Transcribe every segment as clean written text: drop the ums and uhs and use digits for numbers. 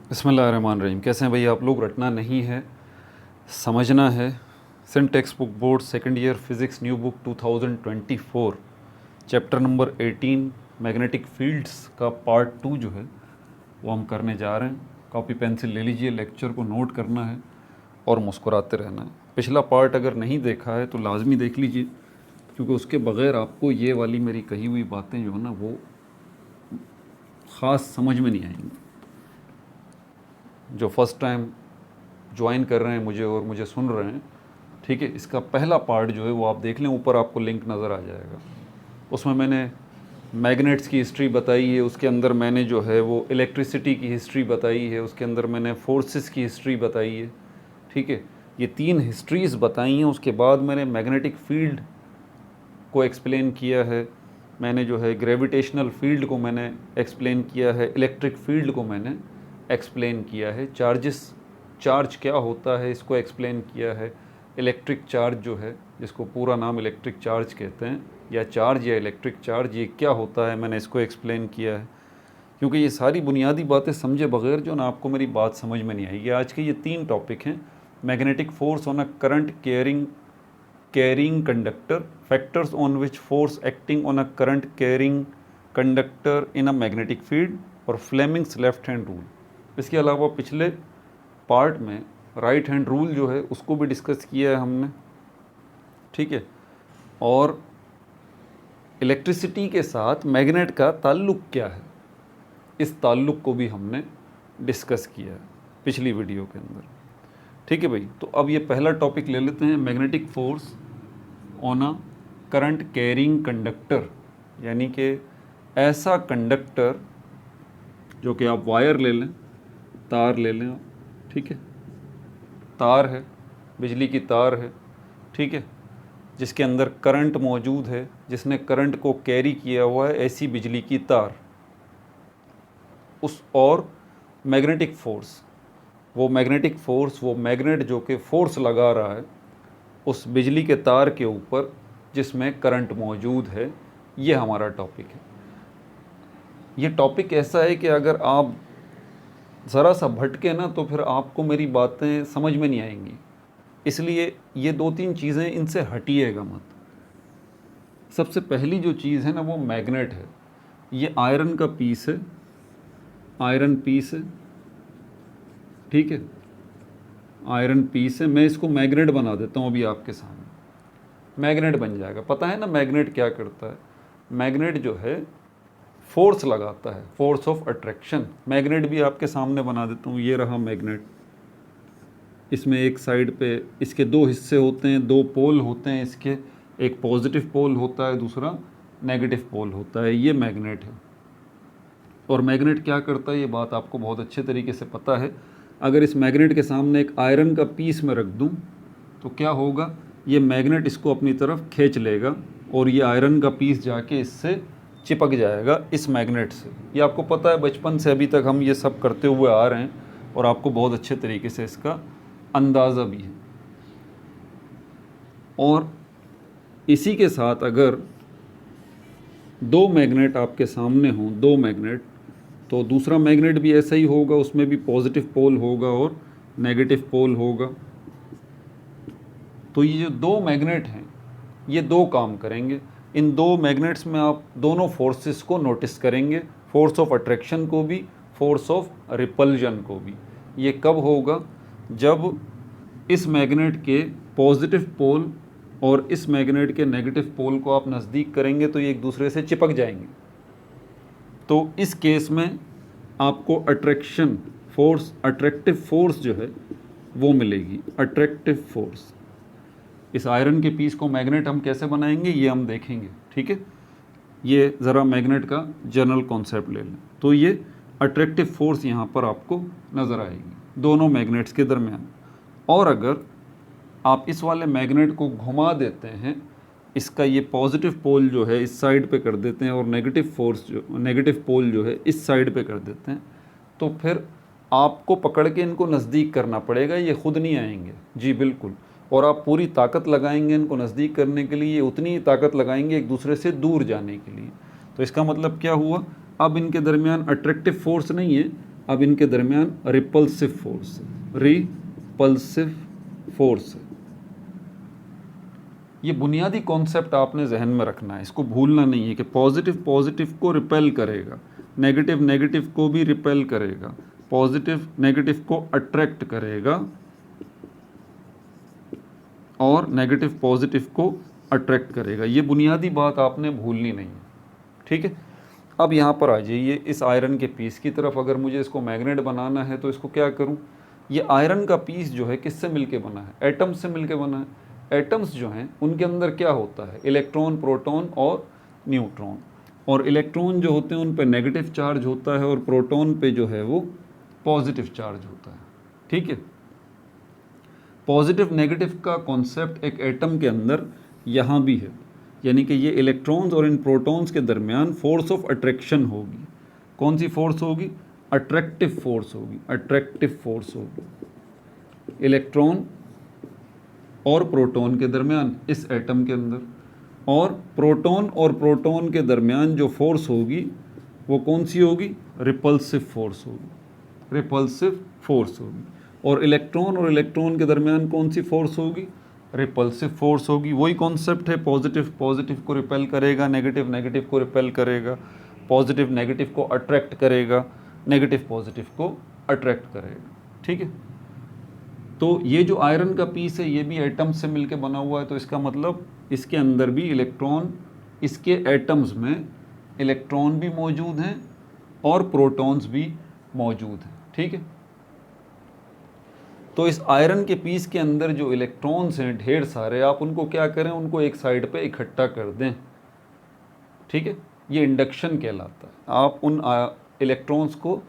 बिस्मिल्लाहिर्रहमानिर्रहीम। कैसे हैं भाई आप लोग? रटना नहीं है, समझना है। Sindh text book board second year physics new book 2024 chapter number 18 magnetic fields का पार्ट 2 जो है वो हम करने जा रहे हैं। कॉपी पेंसिल ले लीजिए, लेक्चर को नोट करना है और मुस्कुराते रहना है। पिछला पार्ट अगर नहीं देखा है तो लाजमी देख लीजिए, क्योंकि उसके बग़ैर आपको ये वाली मेरी कही हुई बातें जो है ना वो ख़ास समझ में नहीं आएंगी। जो फर्स्ट टाइम ज्वाइन कर रहे हैं मुझे और मुझे सुन रहे हैं, ठीक है, इसका पहला पार्ट जो है वो आप देख लें, ऊपर आपको लिंक नज़र आ जाएगा। उसमें मैंने मैग्नेट्स की हिस्ट्री बताई है, उसके अंदर मैंने जो है वो इलेक्ट्रिसिटी की हिस्ट्री बताई है, उसके अंदर मैंने फोर्सेस की हिस्ट्री बताई है, ठीक है। ये 3 हिस्ट्रीज़ बताई हैं। उसके बाद मैंने मैग्नेटिक फील्ड को एक्सप्लेन किया है, मैंने जो है ग्रेविटेशनल फील्ड को मैंने एक्सप्लेन किया है, इलेक्ट्रिक फील्ड को मैंने एक्सप्लेन किया है, चार्ज क्या होता है इसको एक्सप्लेन किया है, इलेक्ट्रिक चार्ज जो है जिसको पूरा नाम इलेक्ट्रिक चार्ज कहते हैं, या चार्ज या इलेक्ट्रिक चार्ज, ये क्या होता है मैंने इसको एक्सप्लेन किया है। क्योंकि ये सारी बुनियादी बातें समझे बगैर जो ना आपको मेरी बात समझ में नहीं आएगी। आज के ये 3 टॉपिक हैं: magnetic force on a current carrying conductor, factors on which force acting on a current carrying conductor in a magnetic field, और फ्लेमिंग्स लेफ्ट हैंड रूल। इसके अलावा पिछले पार्ट में राइट हैंड रूल जो है उसको भी डिस्कस किया है हमने, ठीक है। और इलेक्ट्रिसिटी के साथ मैग्नेट का ताल्लुक़ क्या है, इस ताल्लुक़ को भी हमने डिस्कस किया है पिछली वीडियो के अंदर, ठीक है भाई। तो अब ये पहला टॉपिक ले लेते हैं, magnetic force on a current carrying conductor, यानी कि ऐसा कंडक्टर जो कि आप वायर ले लें, तार ले लें, ठीक है, तार है, बिजली की तार है, ठीक है, जिसके अंदर करंट मौजूद है, जिसने करंट को कैरी किया हुआ है, ऐसी बिजली की तार। उस और मैग्नेटिक फोर्स, वो मैग्नेटिक फोर्स, वो मैग्नेट जो कि फोर्स लगा रहा है उस बिजली के तार के ऊपर जिसमें करंट मौजूद है, ये हमारा टॉपिक है। ये टॉपिक ऐसा है कि अगर आप ज़रा सा भटके ना तो फिर आपको मेरी बातें समझ में नहीं आएंगी, इसलिए ये 2-3 चीज़ें इनसे हटिएगा मत। सबसे पहली जो चीज़ है ना वो मैग्नेट है। ये आयरन का पीस है, आयरन पीस है, ठीक है, आयरन पीस है। मैं इसको मैग्नेट बना देता हूँ अभी आपके सामने, मैग्नेट बन जाएगा। पता है ना मैग्नेट क्या करता है? मैग्नेट जो है फोर्स लगाता है, फोर्स ऑफ अट्रैक्शन। मैग्नेट भी आपके सामने बना देता हूँ, ये रहा मैग्नेट। इसमें एक साइड पे इसके 2 हिस्से होते हैं, 2 पोल होते हैं इसके, एक पॉजिटिव पोल होता है, दूसरा नेगेटिव पोल होता है। ये मैग्नेट है। और मैग्नेट क्या करता है ये बात आपको बहुत अच्छे तरीके से पता है। अगर इस मैग्नेट के सामने एक आयरन का पीस मैं रख दूँ तो क्या होगा, ये मैग्नेट इसको अपनी तरफ खींच लेगा और ये आयरन का पीस जाके इससे चिपक जाएगा, इस मैग्नेट से। ये आपको पता है, बचपन से अभी तक हम ये सब करते हुए आ रहे हैं और आपको बहुत अच्छे तरीके से इसका अंदाज़ा भी है। और इसी के साथ अगर 2 मैग्नेट आपके सामने हों, 2 मैग्नेट, तो दूसरा मैग्नेट भी ऐसा ही होगा, उसमें भी पॉजिटिव पोल होगा और नेगेटिव पोल होगा। तो ये जो 2 मैग्नेट हैं ये 2 काम करेंगे। इन 2 मैग्नेट्स में आप दोनों फोर्सेस को नोटिस करेंगे, फोर्स ऑफ अट्रैक्शन को भी, फोर्स ऑफ रिपल्जन को भी। ये कब होगा? जब इस मैग्नेट के पॉजिटिव पोल और इस मैग्नेट के नेगेटिव पोल को आप नज़दीक करेंगे तो ये एक दूसरे से चिपक जाएंगे। तो इस केस में आपको अट्रैक्शन फोर्स, अट्रैक्टिव फोर्स जो है वो मिलेगी, अट्रैक्टिव फोर्स। इस आयरन के पीस को मैग्नेट हम कैसे बनाएंगे ये हम देखेंगे, ठीक है। ये ज़रा मैग्नेट का जनरल कॉन्सेप्ट ले लें। तो ये अट्रैक्टिव फोर्स यहाँ पर आपको नज़र आएगी दोनों मैग्नेट्स के दरमियान। और अगर आप इस वाले मैग्नेट को घुमा देते हैं, इसका ये पॉजिटिव पोल जो है इस साइड पे कर देते हैं और नेगेटिव पोल जो है इस साइड पे कर देते हैं, तो फिर आपको पकड़ के इनको नज़दीक करना पड़ेगा, ये ख़ुद नहीं आएंगे। जी बिल्कुल। और आप पूरी ताकत लगाएंगे इनको नज़दीक करने के लिए, ये उतनी ही ताकत लगाएंगे एक दूसरे से दूर जाने के लिए। तो इसका मतलब क्या हुआ, अब इनके दरमियान अट्रैक्टिव फोर्स नहीं है, अब इनके दरमियान रिपल्सिव फोर्स है, रिपल्सिव फोर्स है। ये बुनियादी कॉन्सेप्ट आपने जहन में रखना है, इसको भूलना नहीं है कि पॉजिटिव पॉजिटिव को रिपेल करेगा, नेगेटिव नेगेटिव को भी रिपेल करेगा, पॉजिटिव नेगेटिव को अट्रैक्ट करेगा और नेगेटिव पॉजिटिव को अट्रैक्ट करेगा। ये बुनियादी बात आपने भूलनी नहीं है, ठीक है। अब यहाँ पर आ जाइए इस आयरन के पीस की तरफ। अगर मुझे इसको मैग्नेट बनाना है तो इसको क्या करूँ? ये आयरन का पीस जो है किससे मिलके बना है? एटम से मिलके बना है। एटम्स जो हैं उनके अंदर क्या होता है? इलेक्ट्रॉन, प्रोटॉन और न्यूट्रॉन। और इलेक्ट्रॉन जो होते हैं उन पर नेगेटिव चार्ज होता है और प्रोटॉन पे जो है वो पॉजिटिव चार्ज होता है, ठीक है। पॉजिटिव नेगेटिव का कॉन्सेप्ट एक एटम के अंदर यहाँ भी है, यानी कि ये इलेक्ट्रॉन्स और इन प्रोटॉन्स के दरमियान फोर्स ऑफ अट्रैक्शन होगी। कौन सी फोर्स होगी? अट्रैक्टिव फोर्स होगी, अट्रैक्टिव फोर्स होगी इलेक्ट्रॉन और प्रोटॉन के दरमियान इस एटम के अंदर। और प्रोटॉन और प्रोटॉन के दरमियान जो फोर्स होगी वो कौन सी होगी? रिपल्सिव फोर्स होगी, रिपल्सिव फोर्स होगी। और इलेक्ट्रॉन के दरमियान कौन सी फोर्स होगी? रिपल्सिव फोर्स होगी। वही कॉन्सेप्ट है, पॉजिटिव पॉजिटिव को रिपेल करेगा, नेगेटिव नेगेटिव को रिपेल करेगा, पॉजिटिव नेगेटिव को अट्रैक्ट करेगा, नेगेटिव पॉजिटिव को अट्रैक्ट करेगा, ठीक है। तो ये जो आयरन का पीस है ये भी एटम से मिलके बना हुआ है, तो इसका मतलब इसके अंदर भी इलेक्ट्रॉन, इसके एटम्स में इलेक्ट्रॉन भी मौजूद हैं और प्रोटॉन्स भी मौजूद हैं, ठीक है। तो इस आयरन के पीस के अंदर जो इलेक्ट्रॉन्स हैं ढेर सारे, आप उनको क्या करें? उनको एक साइड पे इकट्ठा कर दें, ठीक है। ये इंडक्शन कहलाता है। आप उन इलेक्ट्रॉन्स को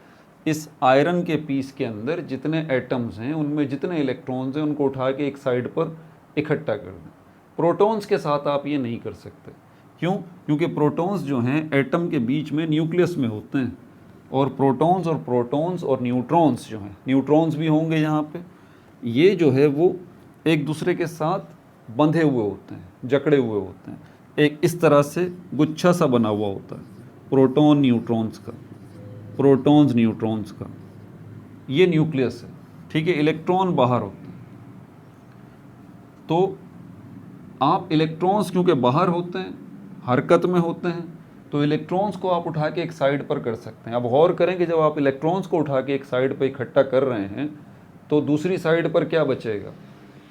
इस आयरन के पीस के अंदर जितने एटम्स हैं उनमें जितने इलेक्ट्रॉन्स हैं उनको उठा के एक साइड पर इकट्ठा कर दें। प्रोटॉन्स के साथ आप ये नहीं कर सकते। क्यों? क्योंकि प्रोटॉन्स जो हैं एटम के बीच में न्यूक्लियस में होते हैं, और प्रोटॉन्स और न्यूट्रॉन्स जो हैं, न्यूट्रॉन्स भी होंगे यहाँ पे, ये जो है वो एक दूसरे के साथ बंधे हुए होते हैं, जकड़े हुए होते हैं। एक इस तरह से गुच्छा सा बना हुआ होता है प्रोटॉन न्यूट्रॉन्स का, प्रोटॉन्स न्यूट्रॉन्स का। ये न्यूक्लियस है, ठीक है। इलेक्ट्रॉन बाहर होते हैं। तो आप इलेक्ट्रॉन्स क्योंकि बाहर होते हैं, हरकत में होते हैं, तो इलेक्ट्रॉन्स को आप उठा के एक साइड पर कर सकते हैं। अब गौर करें कि जब आप इलेक्ट्रॉन्स को उठा के एक साइड पर इकट्ठा कर रहे हैं तो दूसरी साइड पर क्या बचेगा?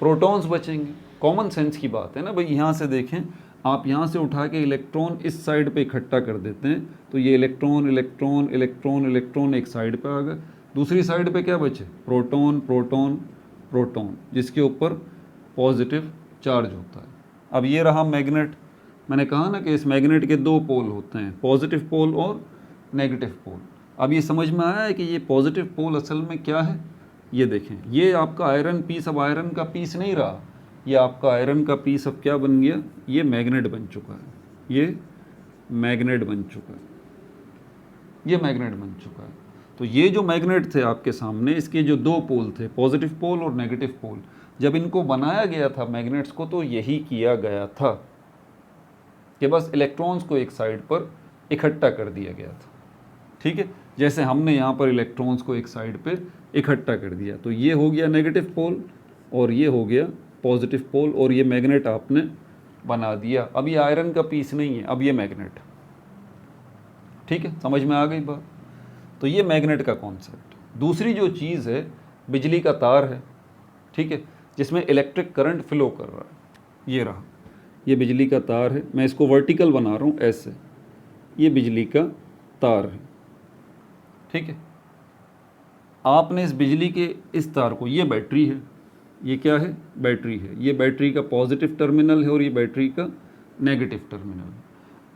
प्रोटॉन्स बचेंगे। कॉमन सेंस की बात है ना भाई। यहाँ से देखें, आप यहाँ से उठा के इलेक्ट्रॉन इस साइड पे इकट्ठा कर देते हैं तो ये इलेक्ट्रॉन इलेक्ट्रॉन इलेक्ट्रॉन इलेक्ट्रॉन एक साइड पे आ गए। दूसरी साइड पे क्या बचे? प्रोटॉन प्रोटॉन प्रोटॉन, जिसके ऊपर पॉजिटिव चार्ज होता है। अब ये रहा मैग्नेट। मैंने कहा ना कि इस मैग्नेट के दो पोल होते हैं, पॉजिटिव पोल और नेगेटिव पोल। अब ये समझ में आया है कि ये पॉजिटिव पोल असल में क्या है? ये देखें, ये आपका आयरन पीस अब आयरन का पीस नहीं रहा, ये आपका आयरन का पीस अब क्या बन गया? ये मैग्नेट बन चुका है, ये मैग्नेट बन चुका है, ये मैग्नेट बन चुका है। तो ये जो मैग्नेट थे आपके सामने, इसके जो दो पोल थे, पॉजिटिव पोल और नेगेटिव पोल, जब इनको बनाया गया था मैग्नेट्स को तो यही किया गया था कि बस इलेक्ट्रॉन्स को एक साइड पर इकट्ठा कर दिया गया था, ठीक है। जैसे हमने यहाँ पर इलेक्ट्रॉन्स को एक साइड पे इकट्ठा कर दिया, तो ये हो गया नेगेटिव पोल और ये हो गया पॉजिटिव पोल, और ये मैग्नेट आपने बना दिया। अब ये आयरन का पीस नहीं है, अब ये मैग्नेट, ठीक है। समझ में आ गई बात? तो ये मैग्नेट का कॉन्सेप्ट। दूसरी जो चीज़ है, बिजली का तार है, ठीक है, जिसमें इलेक्ट्रिक करंट फ्लो कर रहा है। ये रहा, ये बिजली का तार है। मैं इसको वर्टिकल बना रहा हूँ ऐसे, ये बिजली का तार है, ठीक है। आपने इस बिजली के इस तार को, ये बैटरी है, ये क्या है? बैटरी है। ये बैटरी का पॉजिटिव टर्मिनल है और ये बैटरी का नेगेटिव टर्मिनल है।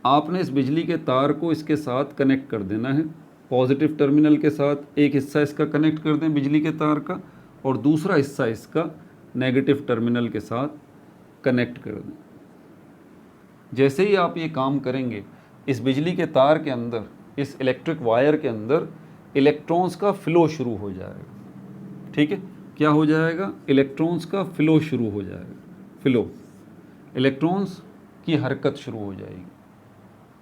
आपने इस बिजली के तार को इसके साथ कनेक्ट कर देना है, पॉजिटिव टर्मिनल के साथ एक हिस्सा इसका कनेक्ट कर दें बिजली के तार का, और दूसरा हिस्सा इसका नेगेटिव टर्मिनल के साथ कनेक्ट कर दें। जैसे ही आप ये काम करेंगे, इस बिजली के तार के अंदर, इस इलेक्ट्रिक वायर के अंदर इलेक्ट्रॉन्स का फ्लो शुरू हो जाएगा, ठीक है। क्या हो जाएगा? इलेक्ट्रॉन्स का फ्लो शुरू हो जाएगा, फ्लो, इलेक्ट्रॉन्स की हरकत शुरू हो जाएगी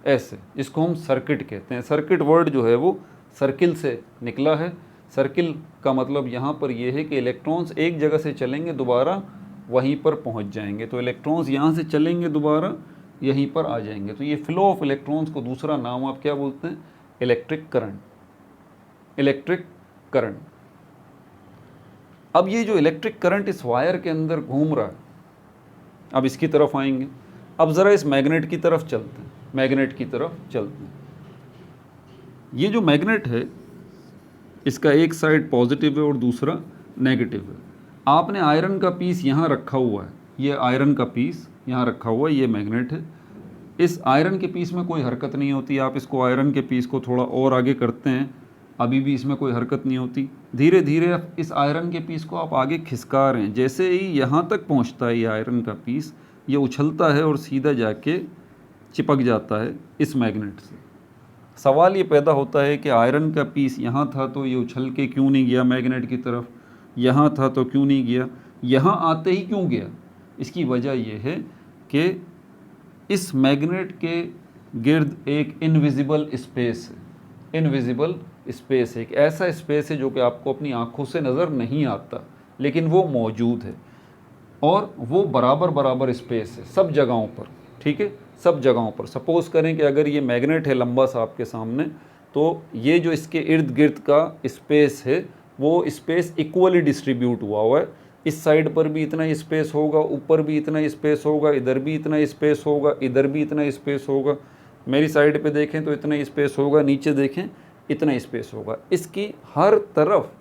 ऐसे। इसको हम सर्किट कहते हैं। सर्किट वर्ड जो है वो सर्किल से निकला है, सर्किल का मतलब यहाँ पर ये है कि इलेक्ट्रॉन्स एक जगह से चलेंगे दोबारा वहीं पर पहुँच जाएंगे, तो इलेक्ट्रॉन्स यहाँ से चलेंगे दोबारा यहीं पर आ जाएंगे। तो ये फ्लो ऑफ इलेक्ट्रॉन्स को दूसरा नाम आप क्या बोलते हैं? Electric current. Electric current. अब ये जो इलेक्ट्रिक करंट इस वायर के अंदर घूम रहा है, अब इसकी तरफ आएंगे। अब ज़रा इस मैग्नेट की तरफ चलते हैं, मैग्नेट की तरफ चलते हैं। ये जो मैग्नेट है इसका एक साइड पॉजिटिव है और दूसरा नेगेटिव है। आपने आयरन का पीस यहाँ रखा हुआ है, ये आयरन का पीस यहाँ रखा हुआ है, ये मैग्नेट है। इस आयरन के पीस में कोई हरकत नहीं होती। आप इसको आयरन के पीस को थोड़ा और आगे करते हैं, अभी भी इसमें कोई हरकत नहीं होती। धीरे धीरे इस आयरन के पीस को आप आगे खिसका रहे हैं। जैसे ही यहाँ तक पहुँचता है ये आयरन का पीस, ये उछलता है और सीधा जाके चिपक जाता है इस मैग्नेट से। सवाल ये पैदा होता है कि आयरन का पीस यहाँ था तो ये उछल के क्यों नहीं गया मैग्नेट की तरफ, यहाँ था तो क्यों नहीं गया, यहाँ आते ही क्यों गया? इसकी वजह यह है कि इस मैग्नेट के गिर्द एक इनविजिबल स्पेस है। इनविजिबल स्पेस है, एक ऐसा स्पेस है जो कि आपको अपनी आँखों से नज़र नहीं आता, लेकिन वो मौजूद है और वो बराबर बराबर स्पेस है सब जगहों पर। ठीक है, सब जगहों पर। सपोज़ करें कि अगर ये मैग्नेट है लंबा सा आपके सामने, तो ये जो इसके इर्द गिर्द का स्पेस है वो स्पेस इक्वली डिस्ट्रीब्यूट हुआ है। इस साइड पर भी इतना स्पेस होगा, ऊपर भी इतना स्पेस होगा, इधर भी इतना स्पेस होगा, इधर भी इतना स्पेस होगा। मेरी साइड पे देखें तो इतना स्पेस होगा, नीचे देखें इतना स्पेस होगा। इसकी हर तरफ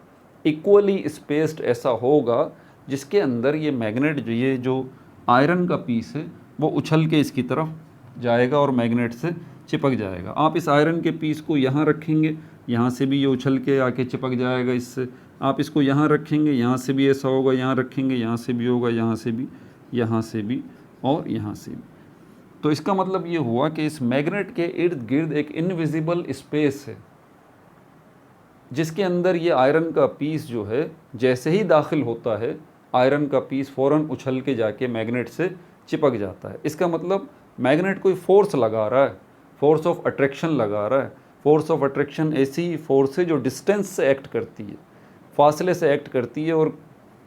इक्वली स्पेस्ड ऐसा होगा जिसके अंदर ये मैग्नेट ये जो आयरन का पीस है वो उछल के इसकी तरफ जाएगा और मैग्नेट से चिपक जाएगा। आप इस आयरन के पीस को यहाँ रखेंगे, यहाँ से भी ये उछल के आके चिपक जाएगा इससे। आप इसको यहाँ रखेंगे, यहाँ से भी ऐसा होगा, यहाँ रखेंगे, यहाँ से भी होगा, यहाँ से भी, यहाँ से भी और यहाँ से भी। तो इसका मतलब ये हुआ कि इस मैग्नेट के इर्द गिर्द एक इनविजिबल स्पेस है जिसके अंदर ये आयरन का पीस जो है जैसे ही दाखिल होता है, आयरन का पीस फ़ौरन उछल के जाके मैग्नेट से चिपक जाता है। इसका मतलब मैग्नेट कोई फोर्स लगा रहा है, फोर्स ऑफ अट्रैक्शन लगा रहा है। फोर्स ऑफ अट्रैक्शन ऐसी फोर्स है जो डिस्टेंस से एक्ट करती है, फासले से एक्ट करती है और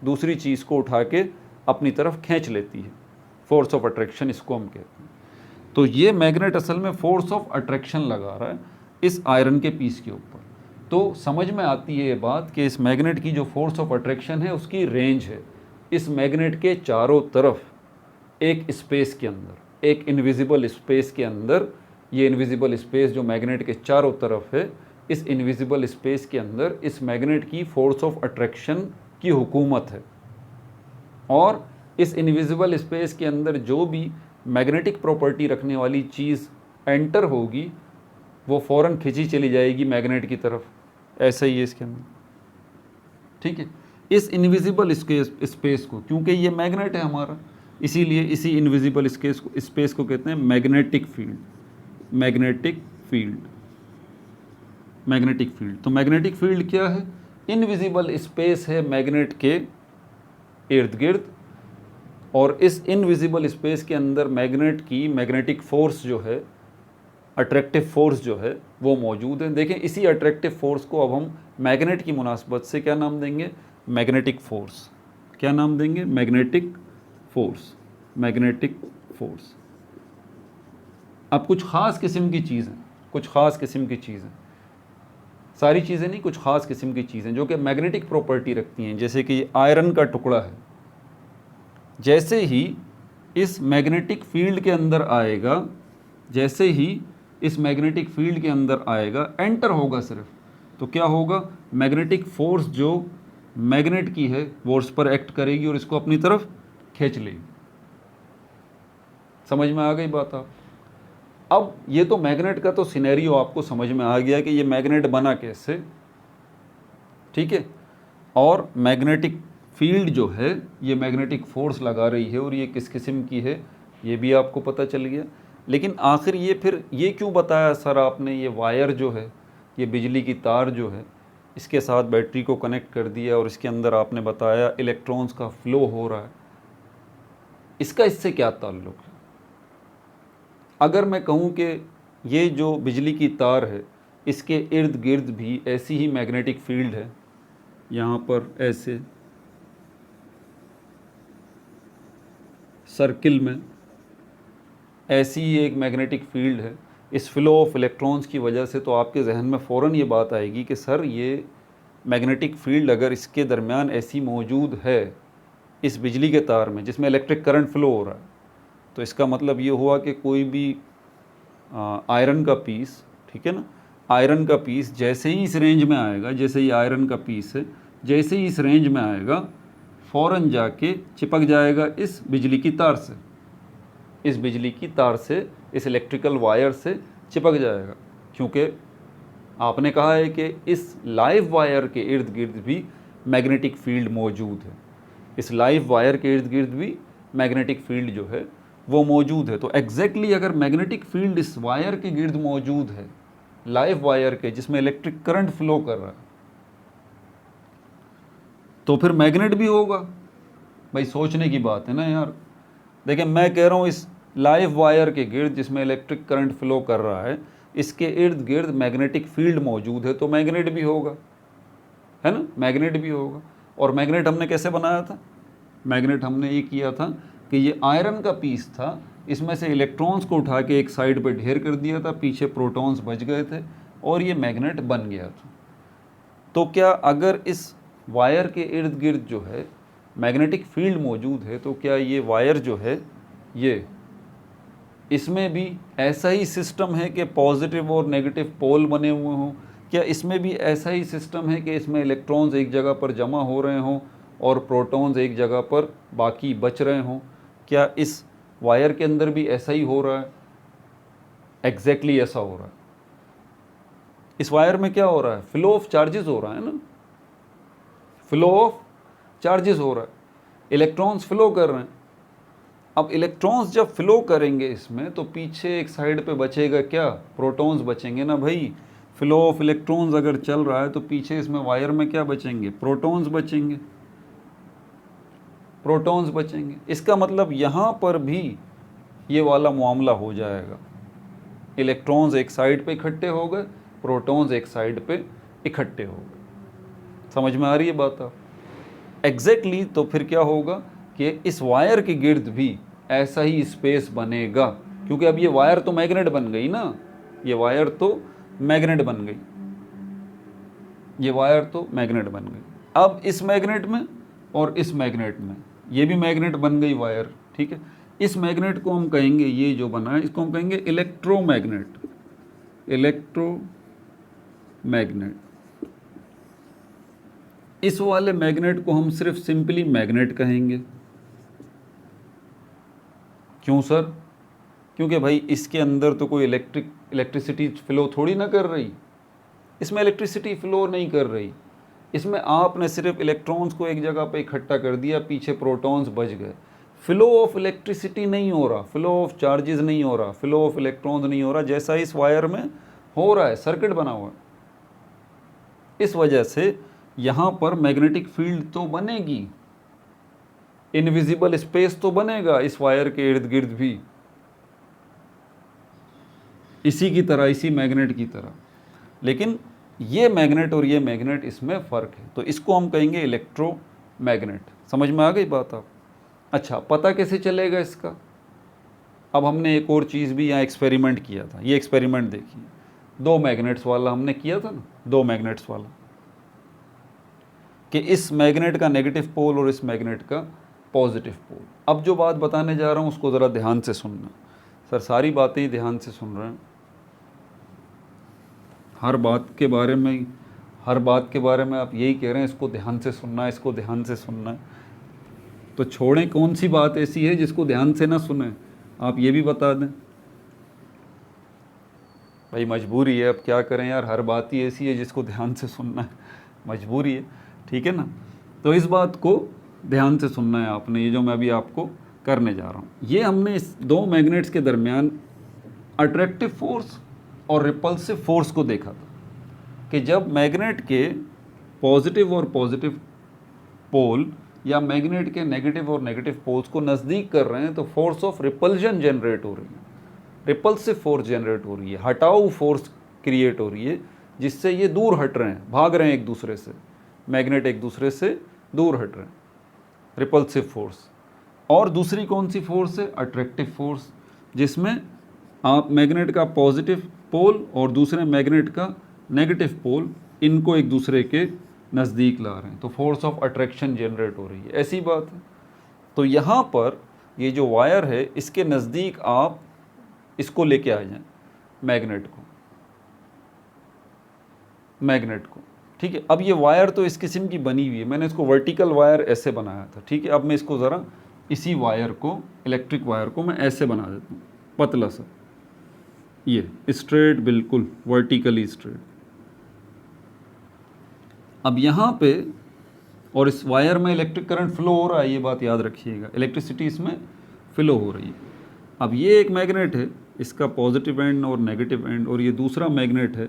दूसरी चीज़ को उठा के अपनी तरफ खींच लेती है। फोर्स ऑफ अट्रैक्शन इसको हम कहते हैं। तो ये मैग्नेट असल में फोर्स ऑफ अट्रैक्शन लगा रहा है इस आयरन के पीस के ऊपर। तो समझ में आती है ये बात कि इस मैग्नेट की जो फोर्स ऑफ अट्रैक्शन है उसकी रेंज है इस मैग्नेट के चारों तरफ एक स्पेस के अंदर, एक इनविजिबल स्पेस के अंदर। ये इनविजिबल स्पेस जो मैग्नेट के चारों तरफ है, इस इनविजिबल स्पेस के अंदर इस मैग्नेट की फोर्स ऑफ अट्रैक्शन की हुकूमत है। और इस इनविजिबल स्पेस के अंदर जो भी मैग्नेटिक प्रॉपर्टी रखने वाली चीज़ एंटर होगी वो फ़ौरन खिंची चली जाएगी मैग्नेट की तरफ। ऐसा ही है इसके अंदर। ठीक है, इस इनविजिबल स्पेस को, क्योंकि ये मैग्नेट है हमारा, इसीलिए इसी इनविजिबल स्पेस को कहते हैं magnetic field. Magnetic field, magnetic field. तो मैग्नेटिक फील्ड क्या है? इनविजिबल स्पेस है मैग्नेट के इर्द गिर्द, और इस इनविजिबल स्पेस के अंदर मैग्नेट की मैग्नेटिक फोर्स जो है, अट्रैक्टिव फोर्स जो है वो मौजूद है। देखें, इसी अट्रैक्टिव फोर्स को अब हम मैग्नेट की मुनासबत से क्या नाम देंगे? Magnetic force. क्या नाम देंगे? Magnetic force. Magnetic force. अब कुछ ख़ास किस्म की चीज़ें, कुछ ख़ास किस्म की चीज़ें, सारी चीज़ें नहीं, कुछ ख़ास किस्म की चीज़ें जो कि मैग्नेटिक प्रॉपर्टी रखती हैं, जैसे कि आयरन का टुकड़ा है, जैसे ही इस मैग्नेटिक फील्ड के अंदर आएगा, जैसे ही इस मैग्नेटिक फील्ड के अंदर आएगा, एंटर होगा सिर्फ, तो क्या होगा? मैग्नेटिक फोर्स जो मैग्नेट की है वो उस पर एक्ट करेगी और इसको अपनी तरफ खींच लेगी। समझ में आ गई बात आप? अब ये तो मैग्नेट का तो सिनेरियो आपको समझ में आ गया कि ये मैग्नेट बना कैसे। ठीक है, और मैग्नेटिक फील्ड जो है ये मैग्नेटिक फोर्स लगा रही है और ये किस किस्म की है ये भी आपको पता चल गया। लेकिन आखिर ये फिर ये क्यों बताया सर आपने? ये वायर जो है, ये बिजली की तार जो है, इसके साथ बैटरी को कनेक्ट कर दिया और इसके अंदर आपने बताया इलेक्ट्रॉन्स का फ्लो हो रहा है, इसका इससे क्या ताल्लुक़ है? अगर मैं कहूँ कि ये जो बिजली की तार है इसके इर्द गिर्द भी ऐसी ही मैग्नेटिक फील्ड है, यहाँ पर ऐसे सर्किल में ऐसी ही एक मैग्नेटिक फील्ड है। इस फ्लो ऑफ इलेक्ट्रॉन्स की वजह से तो आपके जहन में फ़ौरन ये बात आएगी कि सर ये मैग्नेटिक फील्ड अगर इसके दरमियान ऐसी मौजूद है इस बिजली के तार में जिसमें इलेक्ट्रिक करंट फ़्लो हो रहा है, तो इसका मतलब ये हुआ कि कोई भी आयरन का पीस, ठीक है ना, आयरन का पीस जैसे ही इस रेंज में आएगा, जैसे ही आयरन का पीस है जैसे ही इस रेंज में आएगा फ़ौरन जाके चिपक जाएगा इस बिजली की तार से, इस बिजली की तार से, इस इलेक्ट्रिकल वायर से चिपक जाएगा। क्योंकि आपने कहा है कि इस लाइव वायर के इर्द गिर्द भी मैग्नेटिक फील्ड मौजूद है, इस लाइव वायर के इर्द गिर्द भी मैग्नेटिक फील्ड जो है वो मौजूद है। तो एग्जैक्टली अगर मैग्नेटिक फील्ड इस वायर के गिर्द मौजूद है, लाइव वायर के जिसमें इलेक्ट्रिक करंट फ्लो कर रहा है, तो फिर मैग्नेट भी होगा। भाई सोचने की बात है ना यार। देखिए मैं कह रहा हूँ इस लाइव वायर के गिर्द जिसमें इलेक्ट्रिक करंट फ्लो कर रहा है, इसके इर्द गिर्द मैग्नेटिक फील्ड मौजूद है, तो मैग्नेट भी होगा, है ना, मैग्नेट भी होगा। और मैग्नेट हमने कैसे बनाया था? मैग्नेट हमने ये किया था कि ये आयरन का पीस था, इसमें से इलेक्ट्रॉन्स को उठा के एक साइड पर ढेर कर दिया था, पीछे प्रोटॉन्स बच गए थे और ये मैग्नेट बन गया था। तो क्या अगर इस वायर के इर्द गिर्द जो है मैग्नेटिक फील्ड मौजूद है, तो क्या ये वायर जो है ये इसमें भी ऐसा ही सिस्टम है कि पॉजिटिव और नेगेटिव पोल बने हुए हों? क्या इसमें भी ऐसा ही सिस्टम है कि इसमें इलेक्ट्रॉन्स एक जगह पर जमा हो रहे हों और प्रोटॉन्स एक जगह पर बाकी बच रहे हों? क्या इस वायर के अंदर भी ऐसा ही हो रहा है? एग्जैक्टली ऐसा हो रहा है। इस वायर में क्या हो रहा है? फ्लो ऑफ चार्जेस हो रहा है ना, फ्लो ऑफ चार्जेस हो रहा है, इलेक्ट्रॉन्स फ्लो कर रहे हैं। अब इलेक्ट्रॉन्स जब फ्लो करेंगे इसमें, तो पीछे एक साइड पे बचेगा क्या? प्रोटॉन्स बचेंगे ना भाई। फ्लो ऑफ इलेक्ट्रॉन्स अगर चल रहा है तो पीछे इसमें वायर में क्या बचेंगे? प्रोटॉन्स बचेंगे, प्रोटॉन्स बचेंगे। इसका मतलब यहाँ पर भी ये वाला मामला हो जाएगा, इलेक्ट्रॉन्स एक साइड पे इकट्ठे हो गए, प्रोटॉन्स एक साइड पे इकट्ठे हो गए। समझ में आ रही है बात आप? एग्जैक्टली तो फिर क्या होगा कि इस वायर के गिर्द भी ऐसा ही स्पेस बनेगा, क्योंकि अब ये वायर तो मैग्नेट बन गई ना, ये वायर तो मैग्नेट बन गई, ये वायर तो मैग्नेट बन गई। अब इस मैग्नेट में और इस मैग्नेट में ये भी मैग्नेट बन गई वायर, ठीक है। इस मैग्नेट को हम कहेंगे, ये जो बना है इसको हम कहेंगे इलेक्ट्रोमैग्नेट, इलेक्ट्रोमैग्नेट। इस वाले मैग्नेट को हम सिर्फ सिंपली मैग्नेट कहेंगे। क्यों सर? क्योंकि भाई इसके अंदर तो कोई इलेक्ट्रिसिटी फ्लो थोड़ी ना कर रही, इसमें इलेक्ट्रिसिटी फ्लो नहीं कर रही, इसमें आपने सिर्फ इलेक्ट्रॉन्स को एक जगह पे इकट्ठा कर दिया, पीछे प्रोटॉन्स बच गए। फ्लो ऑफ इलेक्ट्रिसिटी नहीं हो रहा, फ्लो ऑफ चार्जेस नहीं हो रहा, फ्लो ऑफ इलेक्ट्रॉन्स नहीं हो रहा, जैसा इस वायर में हो रहा है, सर्किट बना हुआ है। इस वजह से यहाँ पर मैग्नेटिक फील्ड तो बनेगी, इनविजिबल स्पेस तो बनेगा इस वायर के इर्द गिर्द भी, इसी की तरह, इसी मैग्नेट की तरह। लेकिन ये मैग्नेट और ये मैग्नेट, इसमें फ़र्क है, तो इसको हम कहेंगे इलेक्ट्रोमैग्नेट। समझ में आ गई बात आप? अच्छा, पता कैसे चलेगा इसका? अब हमने एक और चीज़ भी यहाँ एक्सपेरिमेंट किया था, ये एक्सपेरिमेंट देखिए, 2 मैग्नेट्स वाला हमने किया था ना, 2 मैग्नेट्स वाला, कि इस मैग्नेट का नेगेटिव पोल और इस मैग्नेट का पॉजिटिव पोल। अब जो बात बताने जा रहा हूँ उसको ज़रा ध्यान से सुनना। सर सारी बातें ही ध्यान से सुन रहे हैं, हर बात के बारे में आप यही कह रहे हैं इसको ध्यान से सुनना है, इसको ध्यान से सुनना है। तो छोड़ें, कौन सी बात ऐसी है जिसको ध्यान से ना सुने? आप ये भी बता दें। भाई मजबूरी है, अब क्या करें यार, हर बात ही ऐसी है जिसको ध्यान से सुनना है, मजबूरी है, ठीक है ना। तो इस बात को ध्यान से सुनना है आपने, ये जो मैं अभी आपको करने जा रहा हूँ। ये हमने इस 2 मैग्नेट्स के दरमियान अट्रैक्टिव फोर्स और रिपल्सिव फोर्स को देखा था, कि जब मैग्नेट के पॉजिटिव और पॉजिटिव पोल या मैग्नेट के नेगेटिव और नेगेटिव पोल्स को नज़दीक कर रहे हैं, तो फोर्स ऑफ रिपल्जन जनरेट हो रही है, रिपल्सिव फोर्स जनरेट हो रही है, हटाऊ फोर्स क्रिएट हो रही है, जिससे ये दूर हट रहे हैं, भाग रहे हैं एक दूसरे से। मैग्नेट एक दूसरे से दूर हट रहे हैं, रिपल्सिव फोर्स। और दूसरी कौन सी फोर्स है? अट्रैक्टिव फोर्स, जिसमें आप मैग्नेट का पॉजिटिव पोल और दूसरे मैग्नेट का नेगेटिव पोल, इनको एक दूसरे के नज़दीक ला रहे हैं, तो फोर्स ऑफ अट्रैक्शन जनरेट हो रही है। ऐसी बात है। तो यहाँ पर ये जो वायर है, इसके नज़दीक आप इसको लेके आ जाएं, मैग्नेट को, ठीक है। अब ये वायर तो इस किस्म की बनी हुई है, मैंने इसको वर्टिकल वायर ऐसे बनाया था, ठीक है। अब मैं इसको ज़रा इसी वायर को, इलेक्ट्रिक वायर को मैं ऐसे बना देता हूँ, पतला सा, ये स्ट्रेट, बिल्कुल वर्टिकली स्ट्रेट। अब यहाँ पे, और इस वायर में इलेक्ट्रिक करंट फ्लो हो रहा है, ये बात याद रखिएगा, इलेक्ट्रिसिटी इसमें फ्लो हो रही है। अब ये एक मैग्नेट है, इसका पॉजिटिव एंड और नेगेटिव एंड, और ये दूसरा मैग्नेट है,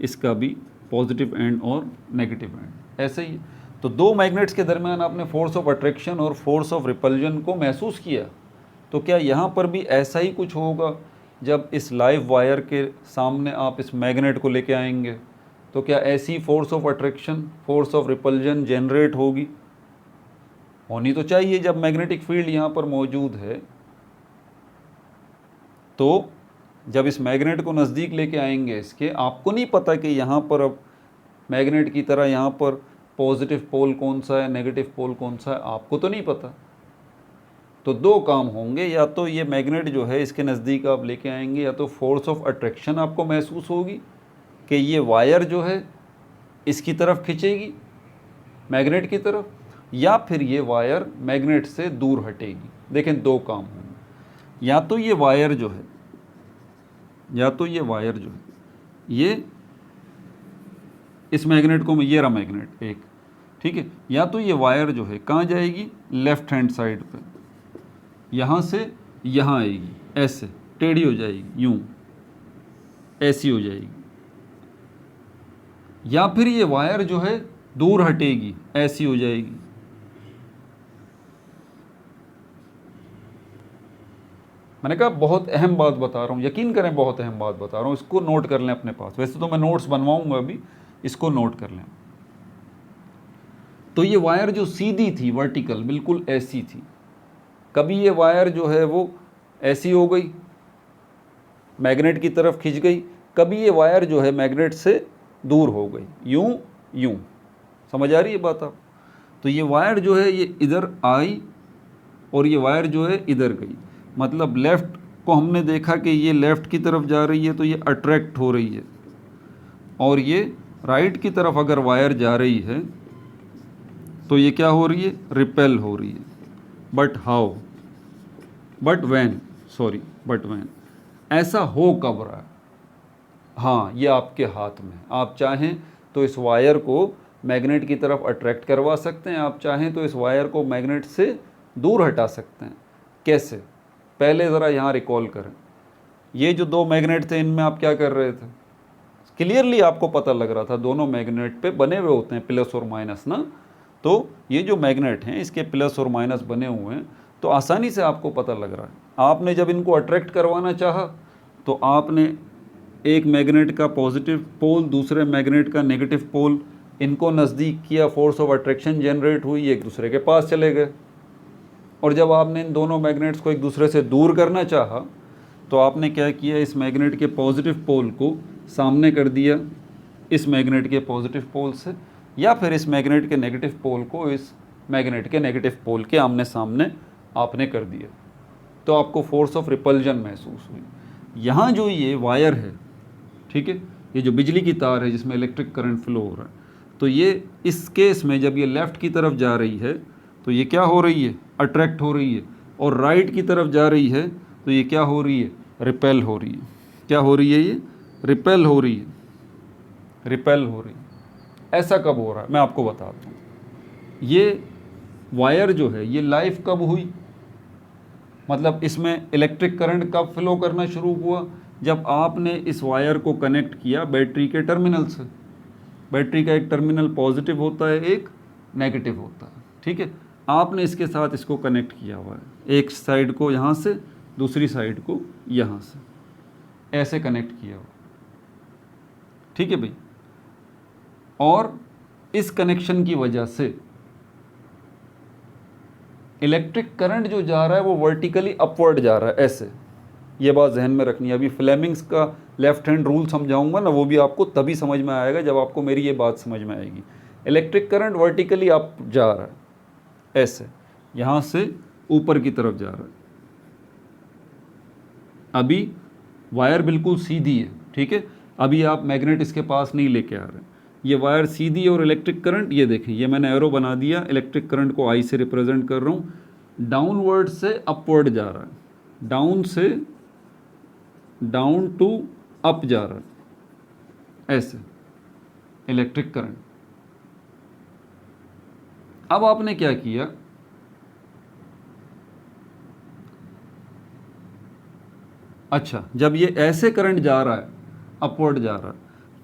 इसका भी पॉजिटिव एंड और नेगेटिव एंड, ऐसे ही। तो दो मैग्नेट्स के दरमियान आपने फोर्स ऑफ अट्रैक्शन और फोर्स ऑफ रिपल्जन को महसूस किया। तो क्या यहाँ पर भी ऐसा ही कुछ होगा? जब इस लाइव वायर के सामने आप इस मैग्नेट को लेके आएंगे, तो क्या ऐसी force of attraction, force of repulsion generate होगी? होनी तो चाहिए जब मैग्नेटिक फील्ड यहाँ पर मौजूद है। तो जब इस मैग्नेट को नज़दीक लेके आएंगे इसके, आपको नहीं पता कि यहाँ पर अब मैग्नेट की तरह यहाँ पर पॉजिटिव पोल कौन सा है, नेगेटिव पोल कौन सा है, आपको तो नहीं पता। तो दो काम होंगे, या तो ये मैग्नेट जो है इसके नज़दीक आप लेके आएंगे, या तो फोर्स ऑफ अट्रैक्शन आपको महसूस होगी कि ये वायर जो है इसकी तरफ खिंचेगी, मैग्नेट की तरफ, या फिर ये वायर मैग्नेट से दूर हटेगी। देखें, दो काम होंगे। या तो ये वायर जो है, ये इस मैग्नेट को, ये रहा मैग्नेट एक, ठीक है। या तो ये वायर जो है कहाँ जाएगी? लेफ्ट हैंड साइड पे, यहाँ से यहाँ आएगी, ऐसे टेढ़ी हो जाएगी, यूं ऐसी हो जाएगी। या फिर ये वायर जो है दूर हटेगी, ऐसी हो जाएगी। मैंने कहा बहुत अहम बात बता रहा हूँ, यकीन करें बहुत अहम बात बता रहा हूँ, इसको नोट कर लें अपने पास। वैसे तो मैं नोट्स बनवाऊंगा अभी, इसको नोट कर लें। तो ये वायर जो सीधी थी, वर्टिकल, बिल्कुल ऐसी थी, कभी ये वायर जो है वो ऐसी हो गई, मैग्नेट की तरफ खिंच गई, कभी ये वायर जो है मैग्नेट से दूर हो गई, यूं। समझ आ रही है बात आप? तो ये वायर जो है ये इधर आई और ये वायर जो है इधर गई। मतलब लेफ़्ट को हमने देखा कि ये लेफ़्ट की तरफ जा रही है, तो ये अट्रैक्ट हो रही है, और ये राइट की तरफ अगर वायर जा रही है तो ये क्या हो रही है? रिपेल हो रही है। But how? But when? ऐसा हो कब रहा है? हाँ, ये आपके हाथ में। आप चाहें तो इस वायर को मैग्नेट की तरफ अट्रैक्ट करवा सकते हैं, आप चाहें तो इस वायर को मैग्नेट से दूर हटा सकते हैं। कैसे? पहले ज़रा यहाँ रिकॉल करें, ये जो दो मैग्नेट थे, इनमें आप क्या कर रहे थे? क्लियरली आपको पता लग रहा था, दोनों मैग्नेट पे बने हुए होते हैं प्लस और माइनस ना। तो ये जो मैग्नेट हैं, इसके प्लस और माइनस बने हुए हैं, तो आसानी से आपको पता लग रहा है। आपने जब इनको अट्रैक्ट करवाना चाहा, तो आपने एक मैग्नेट का पॉजिटिव पोल, दूसरे मैग्नेट का नेगेटिव पोल, इनको नज़दीक किया, फोर्स ऑफ अट्रैक्शन जनरेट हुई, एक दूसरे के पास चले गए। और जब आपने इन दोनों मैग्नेट्स को एक दूसरे से दूर करना चाहा, तो आपने क्या किया? इस मैग्नेट के पॉजिटिव पोल को सामने कर दिया इस मैग्नेट के पॉजिटिव पोल से, या फिर इस मैग्नेट के नेगेटिव पोल को इस मैग्नेट के नेगेटिव पोल के आमने सामने आपने कर दिया। तो आपको फोर्स ऑफ रिपल्जन महसूस हुई। यहाँ जो ये वायर है, ठीक है, ये जो बिजली की तार है जिसमें इलेक्ट्रिक करंट फ्लो हो रहा है, तो ये इस केस में जब ये लेफ़्ट की तरफ जा रही है तो ये क्या हो रही है? अट्रैक्ट हो रही है। और राइट की तरफ जा रही है तो ये क्या हो रही है? रिपेल हो रही है। क्या हो रही है? ये रिपेल हो रही है, रिपेल हो रही है। ऐसा कब हो रहा है? मैं आपको बताता हूँ। ये वायर जो है ये लाइव कब हुई? मतलब इसमें इलेक्ट्रिक करंट कब फ्लो करना शुरू हुआ? जब आपने इस वायर को कनेक्ट किया बैटरी के टर्मिनल से। बैटरी का एक टर्मिनल पॉजिटिव होता है, एक नेगेटिव होता है, ठीक है। आपने इसके साथ इसको कनेक्ट किया हुआ है, एक साइड को यहाँ से, दूसरी साइड को यहाँ से, ऐसे कनेक्ट किया हुआ, ठीक है भाई। और इस कनेक्शन की वजह से इलेक्ट्रिक करंट जो जा रहा है वो वर्टिकली अपवर्ड जा रहा है, ऐसे। ये बात जहन में रखनी है। अभी फ्लेमिंग्स का लेफ्ट हैंड रूल समझाऊंगा ना, वो भी आपको तभी समझ में आएगा जब आपको मेरी ये बात समझ में आएगी। इलेक्ट्रिक करंट वर्टिकली अप जा रहा है, ऐसे, यहाँ से ऊपर की तरफ जा रहा है। अभी वायर बिल्कुल सीधी है, ठीक है। अभी आप मैग्नेट इसके पास नहीं लेके आ रहे हैं, ये वायर सीधी है। और इलेक्ट्रिक करंट, ये देखें, ये मैंने एरो बना दिया, इलेक्ट्रिक करंट को आई से रिप्रेजेंट कर रहा हूँ। डाउनवर्ड से अपवर्ड जा रहा है, डाउन से डाउन टू अप जा रहा है, ऐसे इलेक्ट्रिक करंट। अब आपने क्या किया, अच्छा, जब ये ऐसे करंट जा रहा है, अपवर्ड जा रहा है,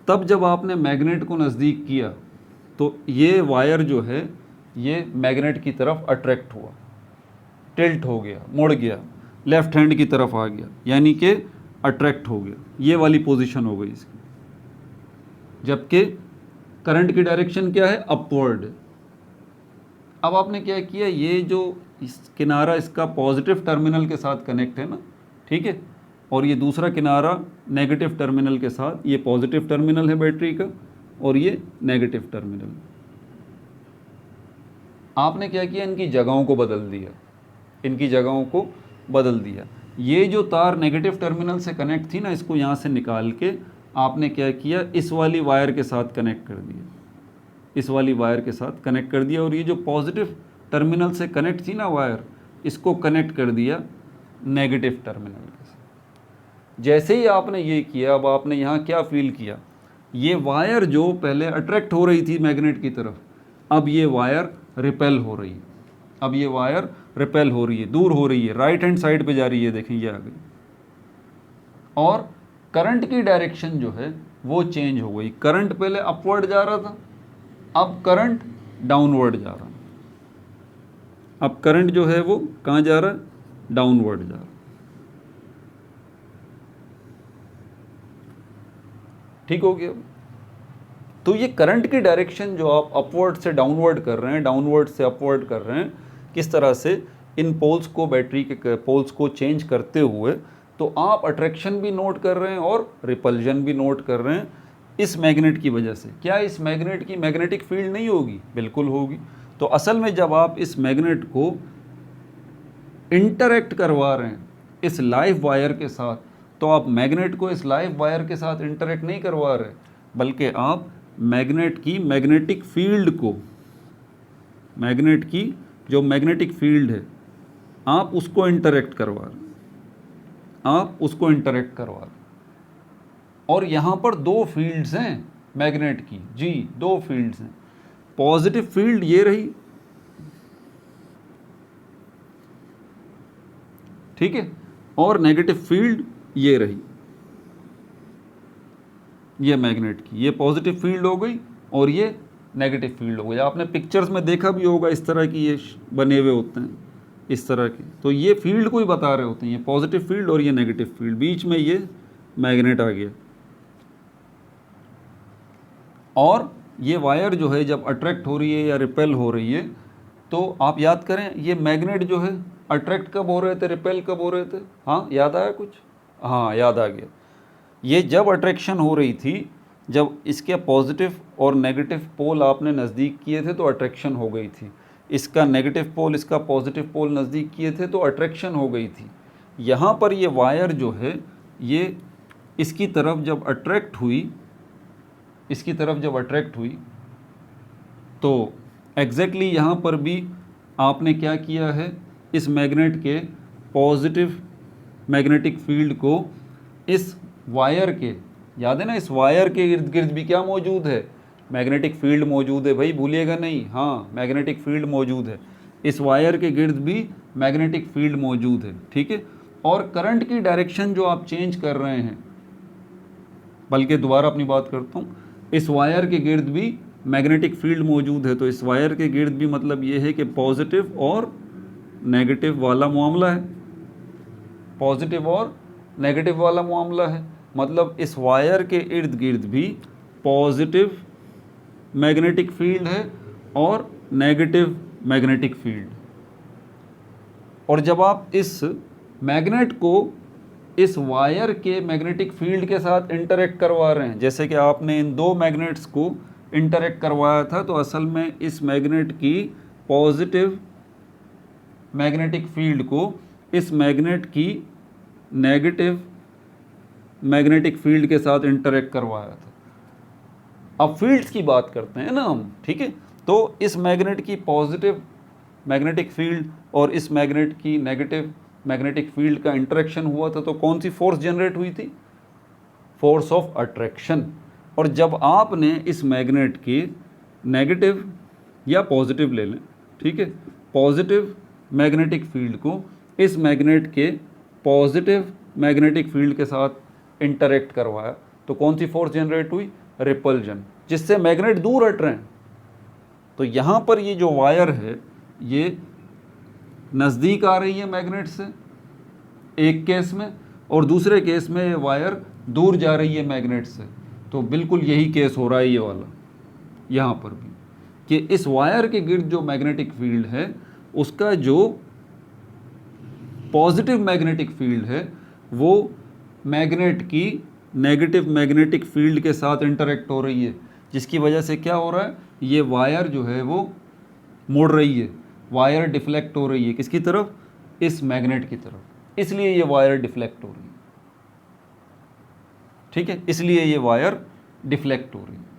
तब जब आपने मैग्नेट को नज़दीक किया तो ये वायर जो है ये मैग्नेट की तरफ अट्रैक्ट हुआ, टिल्ट हो गया, मुड़ गया, लेफ्ट हैंड की तरफ आ गया, यानी कि अट्रैक्ट हो गया। ये वाली पोजीशन हो गई इसकी, जबकि करंट की डायरेक्शन क्या है, अपवर्ड। अब आपने क्या किया, ये जो इस किनारा इसका पॉजिटिव टर्मिनल के साथ कनेक्ट है ना, ठीक है, और ये दूसरा किनारा नेगेटिव टर्मिनल के साथ, ये पॉजिटिव टर्मिनल है बैटरी का और ये नेगेटिव टर्मिनल। आपने क्या किया, इनकी जगहों को बदल दिया, इनकी जगहों को बदल दिया। ये जो तार नेगेटिव टर्मिनल से कनेक्ट थी ना, इसको यहाँ से निकाल के आपने क्या किया, इस वाली वायर के साथ कनेक्ट कर दिया, इस वाली वायर के साथ कनेक्ट कर दिया। और ये जो पॉजिटिव टर्मिनल से कनेक्ट थी ना वायर, इसको कनेक्ट कर दिया नेगेटिव टर्मिनल के साथ। जैसे ही आपने ये किया, अब आपने यहाँ क्या फील किया, ये वायर जो पहले अट्रैक्ट हो रही थी मैग्नेट की तरफ, अब ये वायर रिपेल हो रही है, अब ये वायर रिपेल हो रही है, दूर हो रही है, राइट हैंड साइड पे जा रही है, देखिए ये आ गई। और करंट की डायरेक्शन जो है वो चेंज हो गई। करंट पहले अपवर्ड जा रहा था, अब करंट डाउनवर्ड जा रहा है। अब करंट जो है वो कहाँ जा रहा है, डाउनवर्ड जा रहा है। ठीक हो गया। तो ये करंट की डायरेक्शन जो आप अपवर्ड से डाउनवर्ड कर रहे हैं, डाउनवर्ड से अपवर्ड कर रहे हैं, किस तरह से इन पोल्स को, बैटरी के पोल्स को चेंज करते हुए, तो आप अट्रैक्शन भी नोट कर रहे हैं और रिपल्जन भी नोट कर रहे हैं इस मैग्नेट की वजह से। क्या इस मैग्नेट की मैग्नेटिक फील्ड नहीं होगी? बिल्कुल होगी। तो असल में जब आप इस मैग्नेट को इंटरैक्ट करवा रहे हैं इस लाइव वायर के साथ, तो आप मैग्नेट को इस लाइव वायर के साथ इंटरैक्ट नहीं करवा रहे, बल्कि आप मैग्नेट की मैग्नेटिक फील्ड को, मैग्नेट की जो मैग्नेटिक फील्ड है, आप उसको इंटरैक्ट करवा रहे, आप उसको इंटरैक्ट करवा रहे। और यहाँ पर दो फील्ड्स हैं मैग्नेट की, जी दो फील्ड्स हैं। पॉजिटिव फील्ड ये रही, ठीक है, और नेगेटिव फील्ड ये रही, ये मैग्नेट की, ये पॉजिटिव फील्ड हो गई और ये नेगेटिव फील्ड हो गई। आपने पिक्चर्स में देखा भी होगा, इस तरह की ये बने हुए होते हैं, इस तरह के। तो ये फील्ड को ही बता रहे होते हैं, ये पॉजिटिव फील्ड और ये नेगेटिव फील्ड, बीच में ये मैग्नेट आ गया। और ये वायर जो है जब अट्रैक्ट हो रही है या रिपेल हो रही है, तो आप याद करें, ये मैग्नेट जो है अट्रैक्ट कब हो रहे थे, रिपेल कब हो रहे थे? हाँ, याद आया कुछ? हाँ, याद आ गया। ये जब अट्रैक्शन हो रही थी, जब इसके पॉजिटिव और नेगेटिव पोल आपने नज़दीक किए थे तो अट्रैक्शन हो गई थी। इसका नेगेटिव पोल, इसका पॉजिटिव पोल नज़दीक किए थे तो अट्रैक्शन हो गई थी। यहाँ पर ये वायर जो है ये इसकी तरफ जब अट्रैक्ट हुई, इसकी तरफ जब अट्रैक्ट हुई, तो एग्जैक्टली यहाँ पर भी आपने क्या किया है, इस मैग्नेट के पॉजिटिव मैग्नेटिक फील्ड को इस वायर के, याद है ना, इस वायर के इर्द गिर्द भी क्या मौजूद है, मैग्नेटिक फील्ड मौजूद है भाई, भूलिएगा नहीं। हाँ, मैग्नेटिक फील्ड मौजूद है, इस वायर के गिर्द भी मैग्नेटिक फील्ड मौजूद है, ठीक है। और करंट की डायरेक्शन जो आप चेंज कर रहे हैं, बल्कि दोबारा अपनी बात करता हूँ, इस वायर के गिर्द भी मैग्नेटिक फील्ड मौजूद है, तो इस वायर के गिर्द भी मतलब ये है कि पॉजिटिव और नेगेटिव वाला मामला है, पॉजिटिव और नेगेटिव वाला मामला है। मतलब इस वायर के इर्द गिर्द भी पॉजिटिव मैग्नेटिक फील्ड है और नेगेटिव मैग्नेटिक फील्ड। और जब आप इस मैग्नेट को इस वायर के मैग्नेटिक फील्ड के साथ इंटरेक्ट करवा रहे हैं, जैसे कि आपने इन दो मैग्नेट्स को इंटरेक्ट करवाया था, तो असल में इस मैग्नेट की पॉजिटिव मैग्नेटिक फील्ड को इस मैग्नेट की नेगेटिव मैग्नेटिक फील्ड के साथ इंटरेक्ट करवाया था। अब फील्ड्स की बात करते हैं ना हम, ठीक है। तो इस मैग्नेट की पॉजिटिव मैग्नेटिक फील्ड और इस मैग्नेट की नेगेटिव मैग्नेटिक फील्ड का इंटरेक्शन हुआ था, तो कौन सी फोर्स जनरेट हुई थी? Force of attraction. और जब आपने इस मैग्नेट की नेगेटिव या पॉजिटिव ले लें, ठीक है, पॉजिटिव मैग्नेटिक फील्ड को इस मैग्नेट के पॉजिटिव मैग्नेटिक फील्ड के साथ इंटरेक्ट करवाया, तो कौन सी फोर्स जनरेट हुई? रिपल्जन, जिससे मैग्नेट दूर हट रहे हैं। तो यहाँ पर ये जो वायर है ये नज़दीक आ रही है मैग्नेट से एक केस में, और दूसरे केस में ये वायर दूर जा रही है मैग्नेट से। तो बिल्कुल यही केस हो रहा है ये वाला यहाँ पर भी, कि इस वायर के गिर्द जो मैग्नेटिक फील्ड है उसका जो पॉजिटिव मैग्नेटिक फील्ड है वो मैग्नेट की नेगेटिव मैग्नेटिक फील्ड के साथ इंटरेक्ट हो रही है, जिसकी वजह से क्या हो रहा है? ये वायर जो है वो मुड़ रही है, वायर डिफ्लेक्ट हो रही है। किसकी तरफ? इस मैग्नेट की तरफ। इसलिए ये वायर डिफ्लेक्ट हो रही है, ठीक है, इसलिए ये वायर डिफ्लेक्ट हो रही है।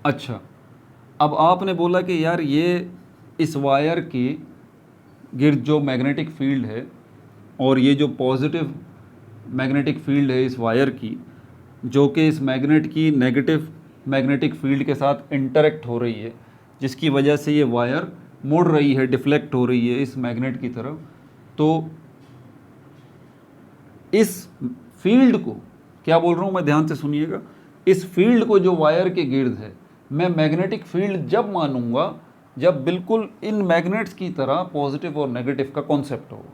अच्छा, अब आपने बोला कि यार ये इस वायर के गिर्द जो मैग्नेटिक फील्ड है और ये जो पॉजिटिव मैग्नेटिक फील्ड है इस वायर की, जो कि इस मैग्नेट की नेगेटिव मैग्नेटिक फील्ड के साथ इंटरेक्ट हो रही है, जिसकी वजह से ये वायर मुड़ रही है, डिफ्लेक्ट हो रही है इस मैग्नेट की तरफ। तो इस फील्ड को क्या बोल रहा हूँ मैं, ध्यान से सुनिएगा, इस फील्ड को जो वायर के गिर्द है मैं मैग्नेटिक फील्ड जब मानूंगा जब बिल्कुल इन मैग्नेट्स की तरह पॉजिटिव और नेगेटिव का कॉन्सेप्ट हो।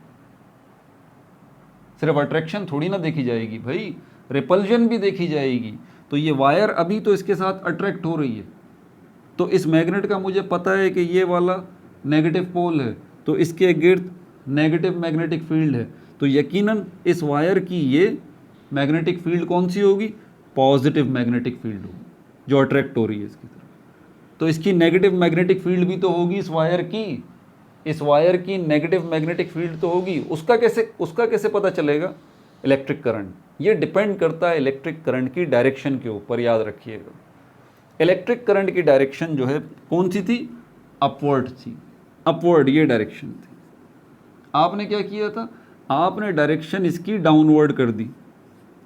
सिर्फ अट्रैक्शन थोड़ी ना देखी जाएगी भाई, रिपल्जन भी देखी जाएगी। तो ये वायर अभी तो इसके साथ अट्रैक्ट हो रही है, तो इस मैग्नेट का मुझे पता है कि ये वाला नेगेटिव पोल है, तो इसके गिर्द नेगेटिव मैग्नेटिक फील्ड है, तो यकीनन इस वायर की ये मैग्नेटिक फील्ड कौन सी होगी? पॉजिटिव मैग्नेटिक फील्ड होगी जो अट्रैक्ट हो रही है इसकी तरफ। तो इसकी नेगेटिव मैग्नेटिक फील्ड भी तो होगी इस वायर की नेगेटिव मैग्नेटिक फील्ड तो होगी। उसका कैसे पता चलेगा? Electric current. ये डिपेंड करता है इलेक्ट्रिक करंट की डायरेक्शन के ऊपर, याद रखिएगा। इलेक्ट्रिक करंट की डायरेक्शन जो है कौन सी थी? अपवर्ड थी, अपवर्ड ये डायरेक्शन थी। आपने क्या किया था? आपने डायरेक्शन इसकी डाउनवर्ड कर दी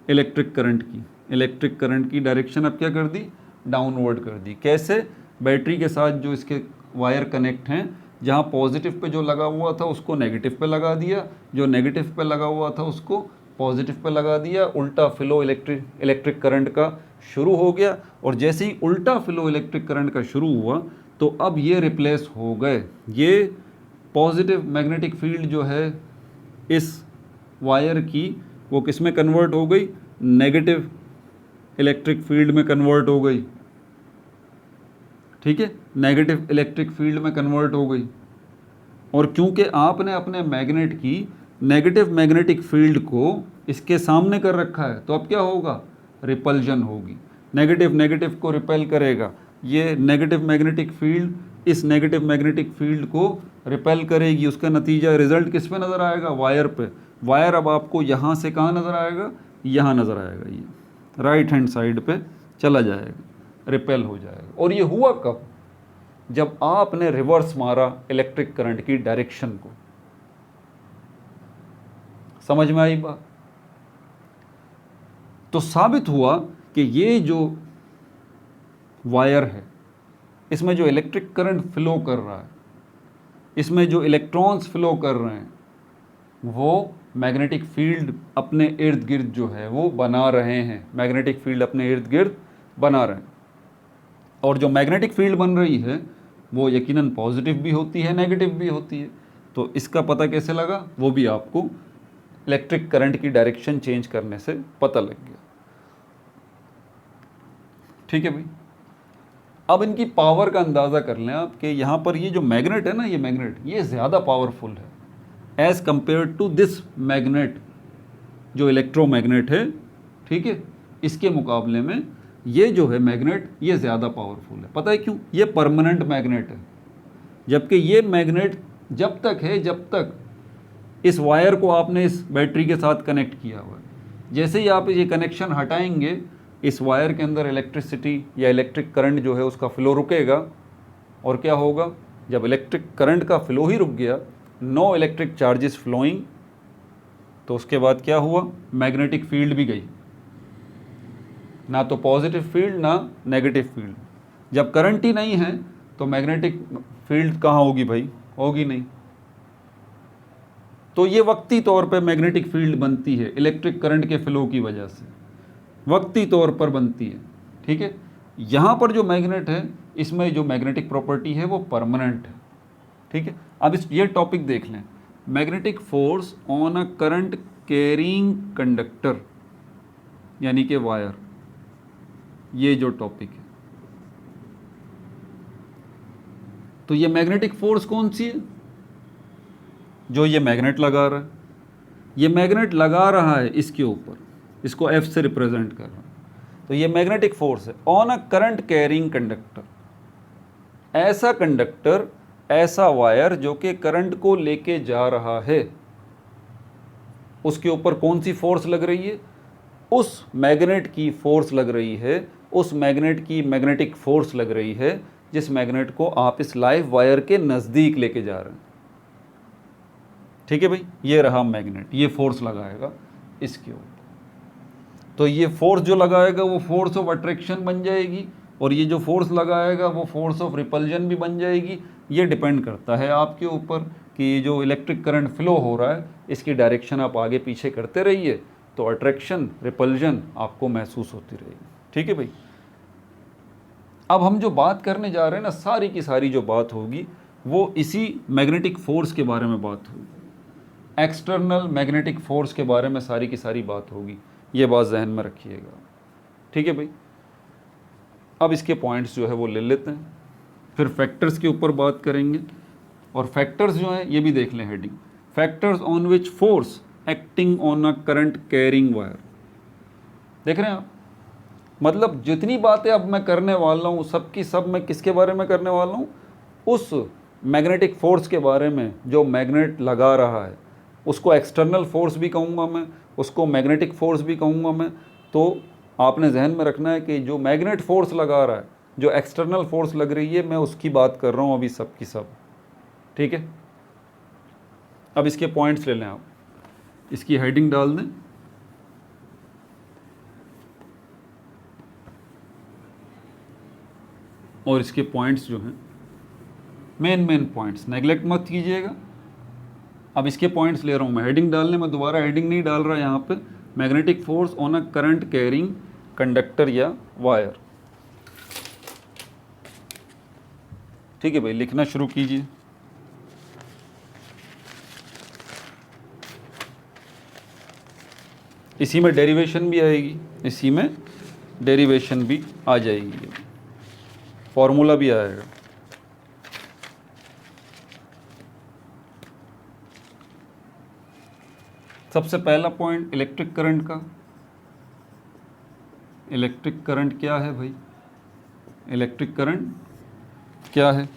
इलेक्ट्रिक करंट की डायरेक्शन अब क्या कर दी? डाउनवर्ड कर दी। कैसे? बैटरी के साथ जो इसके वायर कनेक्ट हैं, जहाँ पॉजिटिव पे जो लगा हुआ था उसको नेगेटिव पे लगा दिया, जो नेगेटिव पे लगा हुआ था उसको पॉजिटिव पे लगा दिया, उल्टा फ्लो इलेक्ट्रिक करंट का शुरू हो गया। और जैसे ही उल्टा फ्लो इलेक्ट्रिक करंट का शुरू हुआ तो अब ये रिप्लेस हो गए। ये पॉजिटिव मैग्नेटिक फील्ड जो है इस वायर की वो किस में कन्वर्ट हो गई? नेगेटिव इलेक्ट्रिक फील्ड में कन्वर्ट हो गई, ठीक है, नेगेटिव इलेक्ट्रिक फील्ड में कन्वर्ट हो गई। और क्योंकि आपने अपने मैग्नेट की नेगेटिव मैग्नेटिक फील्ड को इसके सामने कर रखा है, तो अब क्या होगा? रिपल्जन होगी। नेगेटिव को रिपेल करेगा। ये नेगेटिव मैग्नेटिक फील्ड इस नेगेटिव मैग्नेटिक फील्ड को रिपेल करेगी। उसका नतीजा रिजल्ट किस पे नज़र आएगा? वायर पे। वायर अब आपको यहाँ से कहाँ नज़र आएगा? यहाँ नज़र आएगा, ये राइट हैंड साइड पे चला जाएगा, रिपेल हो जाएगा। और ये हुआ कब? जब आपने रिवर्स मारा इलेक्ट्रिक करंट की डायरेक्शन को। समझ में आई बात? तो साबित हुआ कि ये जो वायर है इसमें जो इलेक्ट्रिक करंट फ्लो कर रहा है, इसमें जो इलेक्ट्रॉन्स फ्लो कर रहे हैं, वो मैग्नेटिक फील्ड अपने इर्द गिर्द जो है वो बना रहे हैं। मैग्नेटिक फील्ड अपने इर्द गिर्द बना रहे हैं। और जो मैग्नेटिक फील्ड बन रही है वो यकीनन पॉजिटिव भी होती है, नेगेटिव भी होती है। तो इसका पता कैसे लगा? वो भी आपको इलेक्ट्रिक करंट की डायरेक्शन चेंज करने से पता लग गया। ठीक है भाई। अब इनकी पावर का अंदाज़ा कर लें आप कि यहाँ पर ये जो मैग्नेट है ना, ये मैग्नेट ये ज़्यादा पावरफुल है as compare to this magnet, जो इलेक्ट्रोमैग्नेट है, ठीक है, इसके मुकाबले में ये जो है मैग्नेट ये ज़्यादा पावरफुल है। पता है क्यों? ये परमानेंट मैग्नेट है, जबकि ये मैग्नेट जब तक है जब तक इस वायर को आपने इस बैटरी के साथ कनेक्ट किया हुआ है, जैसे ही आप ये कनेक्शन हटाएंगे इस वायर के अंदर इलेक्ट्रिसिटी या इलेक्ट्रिक करंट जो है उसका फ़्लो रुकेगा। और क्या होगा? जब इलेक्ट्रिक करंट का फ़्लो ही रुक गया, नो इलेक्ट्रिक चार्जेस फ्लोइंग, तो उसके बाद क्या हुआ? मैग्नेटिक फील्ड भी गई, ना तो पॉजिटिव फील्ड ना नेगेटिव फील्ड। जब करंट ही नहीं है तो मैग्नेटिक फील्ड कहाँ होगी भाई? होगी नहीं। तो ये वक्ती तौर पे मैग्नेटिक फील्ड बनती है इलेक्ट्रिक करंट के फ्लो की वजह से, वक्ती तौर पर बनती है, ठीक है। यहाँ पर जो मैग्नेट है इसमें जो मैग्नेटिक प्रॉपर्टी है वो परमानेंट है, ठीक है। अब ये टॉपिक देख लें, magnetic force on a current carrying conductor, यानी कि वायर, ये जो टॉपिक है। तो ये मैग्नेटिक फोर्स कौन सी है? जो ये मैग्नेट लगा रहा है, ये मैग्नेट लगा रहा है इसके ऊपर, इसको F से रिप्रेजेंट कर रहा है, तो ये मैग्नेटिक फोर्स है on a current carrying conductor. ऐसा कंडक्टर, ऐसा वायर जो कि करंट को लेके जा रहा है, उसके ऊपर कौन सी फोर्स लग रही है? उस मैग्नेट की फोर्स लग रही है, उस मैग्नेट की मैग्नेटिक फोर्स लग रही है जिस मैग्नेट को आप इस लाइव वायर के नज़दीक लेके जा रहे हैं, ठीक है भाई। ये रहा मैग्नेट, ये फोर्स लगाएगा इसके ऊपर, तो ये फोर्स जो लगाएगा वो फोर्स ऑफ अट्रैक्शन बन जाएगी, और ये जो फोर्स लगाएगा वो फोर्स ऑफ रिपल्जन भी बन जाएगी। ये डिपेंड करता है आपके ऊपर कि ये जो इलेक्ट्रिक करंट फ्लो हो रहा है इसकी डायरेक्शन आप आगे पीछे करते रहिए, तो अट्रैक्शन रिपल्जन आपको महसूस होती रहेगी, ठीक है भाई। अब हम जो बात करने जा रहे हैं ना, सारी की सारी जो बात होगी वो इसी मैग्नेटिक फोर्स के बारे में बात होगी, एक्सटर्नल मैग्नेटिक फोर्स के बारे में सारी की सारी बात होगी। ये बात जहन में रखिएगा, ठीक है भाई। अब इसके पॉइंट्स जो है वो ले लेते हैं, फिर फैक्टर्स के ऊपर बात करेंगे। और फैक्टर्स जो हैं ये भी देख लें, heading factors on which force acting on a current carrying wire. देख रहे हैं आप, मतलब जितनी बातें अब मैं करने वाला हूँ सब की सब मैं किसके बारे में करने वाला हूँ? उस मैग्नेटिक फोर्स के बारे में जो मैग्नेट लगा रहा है। उसको एक्सटर्नल फोर्स भी कहूँगा मैं, उसको मैग्नेटिक फोर्स भी कहूँगा मैं। तो आपने जहन में रखना है कि जो मैग्नेट फोर्स लगा रहा है, जो एक्सटर्नल फोर्स लग रही है, मैं उसकी बात कर रहा हूँ अभी सब की सब, ठीक है। अब इसके पॉइंट्स ले लें आप, इसकी हेडिंग डाल दें, और इसके पॉइंट्स जो हैं मेन पॉइंट्स नेगलेक्ट मत कीजिएगा। अब इसके पॉइंट्स ले रहा हूँ मैं, हेडिंग डालने में दोबारा हेडिंग नहीं डाल रहा यहाँ पे। Magnetic force on a current carrying conductor या वायर, ठीक है भाई। लिखना शुरू कीजिए। इसी में डेरिवेशन भी आएगी, इसी में डेरिवेशन भी आ जाएगी, फॉर्मूला भी आएगा। सबसे पहला पॉइंट इलेक्ट्रिक करंट का। इलेक्ट्रिक करंट क्या है भाई? इलेक्ट्रिक करंट क्या है?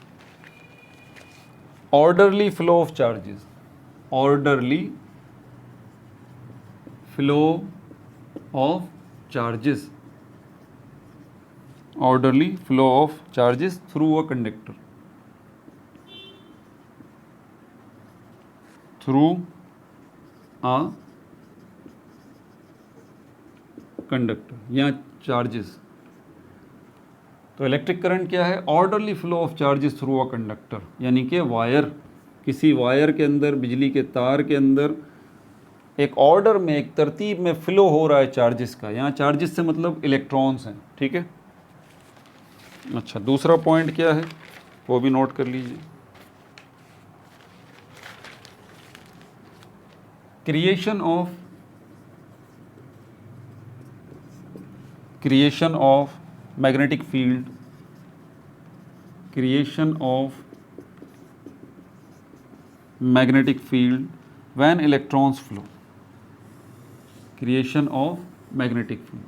Orderly flow of charges, orderly flow of charges, orderly flow of charges through a conductor, through a conductor या चार्जेस। तो इलेक्ट्रिक करंट क्या है? Orderly flow of charges through a conductor, यानी कि वायर, किसी wire के अंदर, बिजली के तार के अंदर एक ऑर्डर में, एक तरतीब में फ्लो हो रहा है चार्जेस का। यहाँ चार्जेस से मतलब इलेक्ट्रॉन्स हैं, ठीक है। अच्छा, दूसरा पॉइंट क्या है वो भी नोट कर लीजिए। Creation of magnetic field, creation of magnetic field when electrons flow, creation of magnetic field,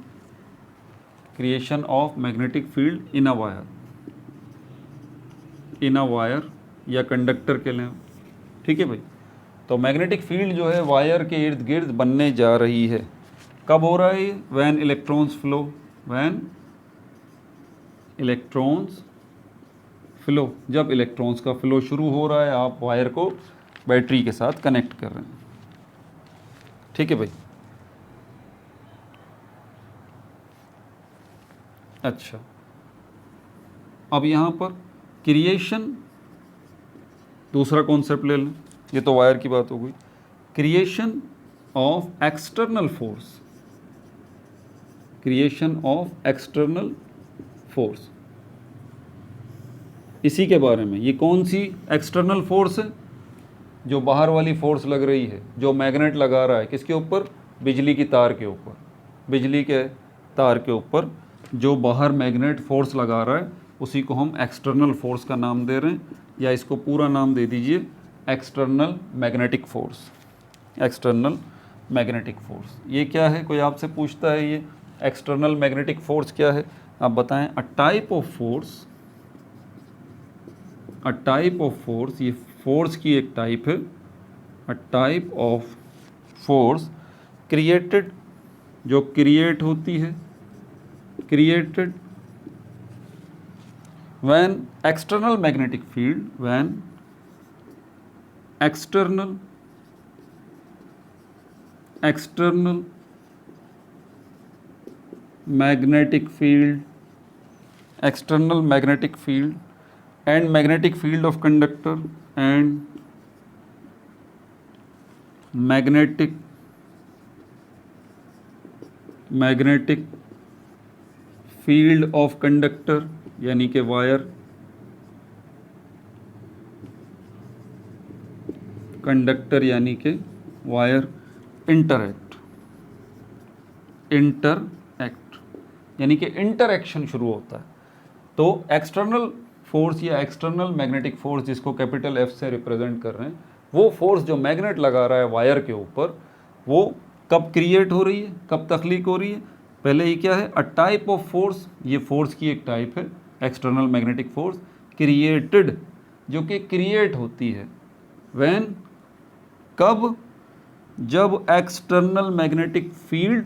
creation of magnetic field in a wire, in a wire या कंडक्टर के लिए, ठीक है भाई। तो मैग्नेटिक फील्ड जो है वायर के इर्द गिर्द बनने जा रही है। कब हो रहा है ये? When electrons flow, when electrons flow, जब इलेक्ट्रॉन्स का फ्लो शुरू हो रहा है, आप वायर को बैटरी के साथ कनेक्ट कर रहे हैं, ठीक है भाई। अच्छा, अब यहाँ पर क्रिएशन, दूसरा कॉन्सेप्ट ले लें, ये तो वायर की बात हो गई। Creation of external force, creation of external force, इसी के बारे में। ये कौन सी एक्सटर्नल फोर्स है? जो बाहर वाली फोर्स लग रही है, जो मैग्नेट लगा रहा है किसके ऊपर? बिजली की तार के ऊपर, बिजली के तार के ऊपर जो बाहर मैग्नेट फोर्स लगा रहा है उसी को हम एक्सटर्नल फोर्स का नाम दे रहे हैं, या इसको पूरा नाम दे दीजिए external magnetic force, external magnetic force. ये क्या है? कोई आपसे पूछता है ये एक्सटर्नल मैग्नेटिक फोर्स क्या है, आप बताएं। A type of force, a type of force, ये फोर्स की एक टाइप है। A type of force created, जो क्रिएट होती है, created when external magnetic field, when external magnetic field, external magnetic field and magnetic field of conductor and magnetic field of conductor यानी कि wire, conductor यानी कि wire interact यानी कि interaction शुरू होता है। तो एक्सटर्नल फोर्स या एक्सटर्नल मैग्नेटिक फोर्स, जिसको कैपिटल एफ से रिप्रेजेंट कर रहे हैं, वो फोर्स जो मैग्नेट लगा रहा है वायर के ऊपर, वो कब क्रिएट हो रही है, कब तख्लीक हो रही है? पहले ये क्या है? अ टाइप ऑफ फोर्स, ये फोर्स की एक टाइप है एक्सटर्नल मैग्नेटिक फोर्स, क्रिएटेड, जो कि क्रिएट होती है व्हेन, कब? जब external magnetic field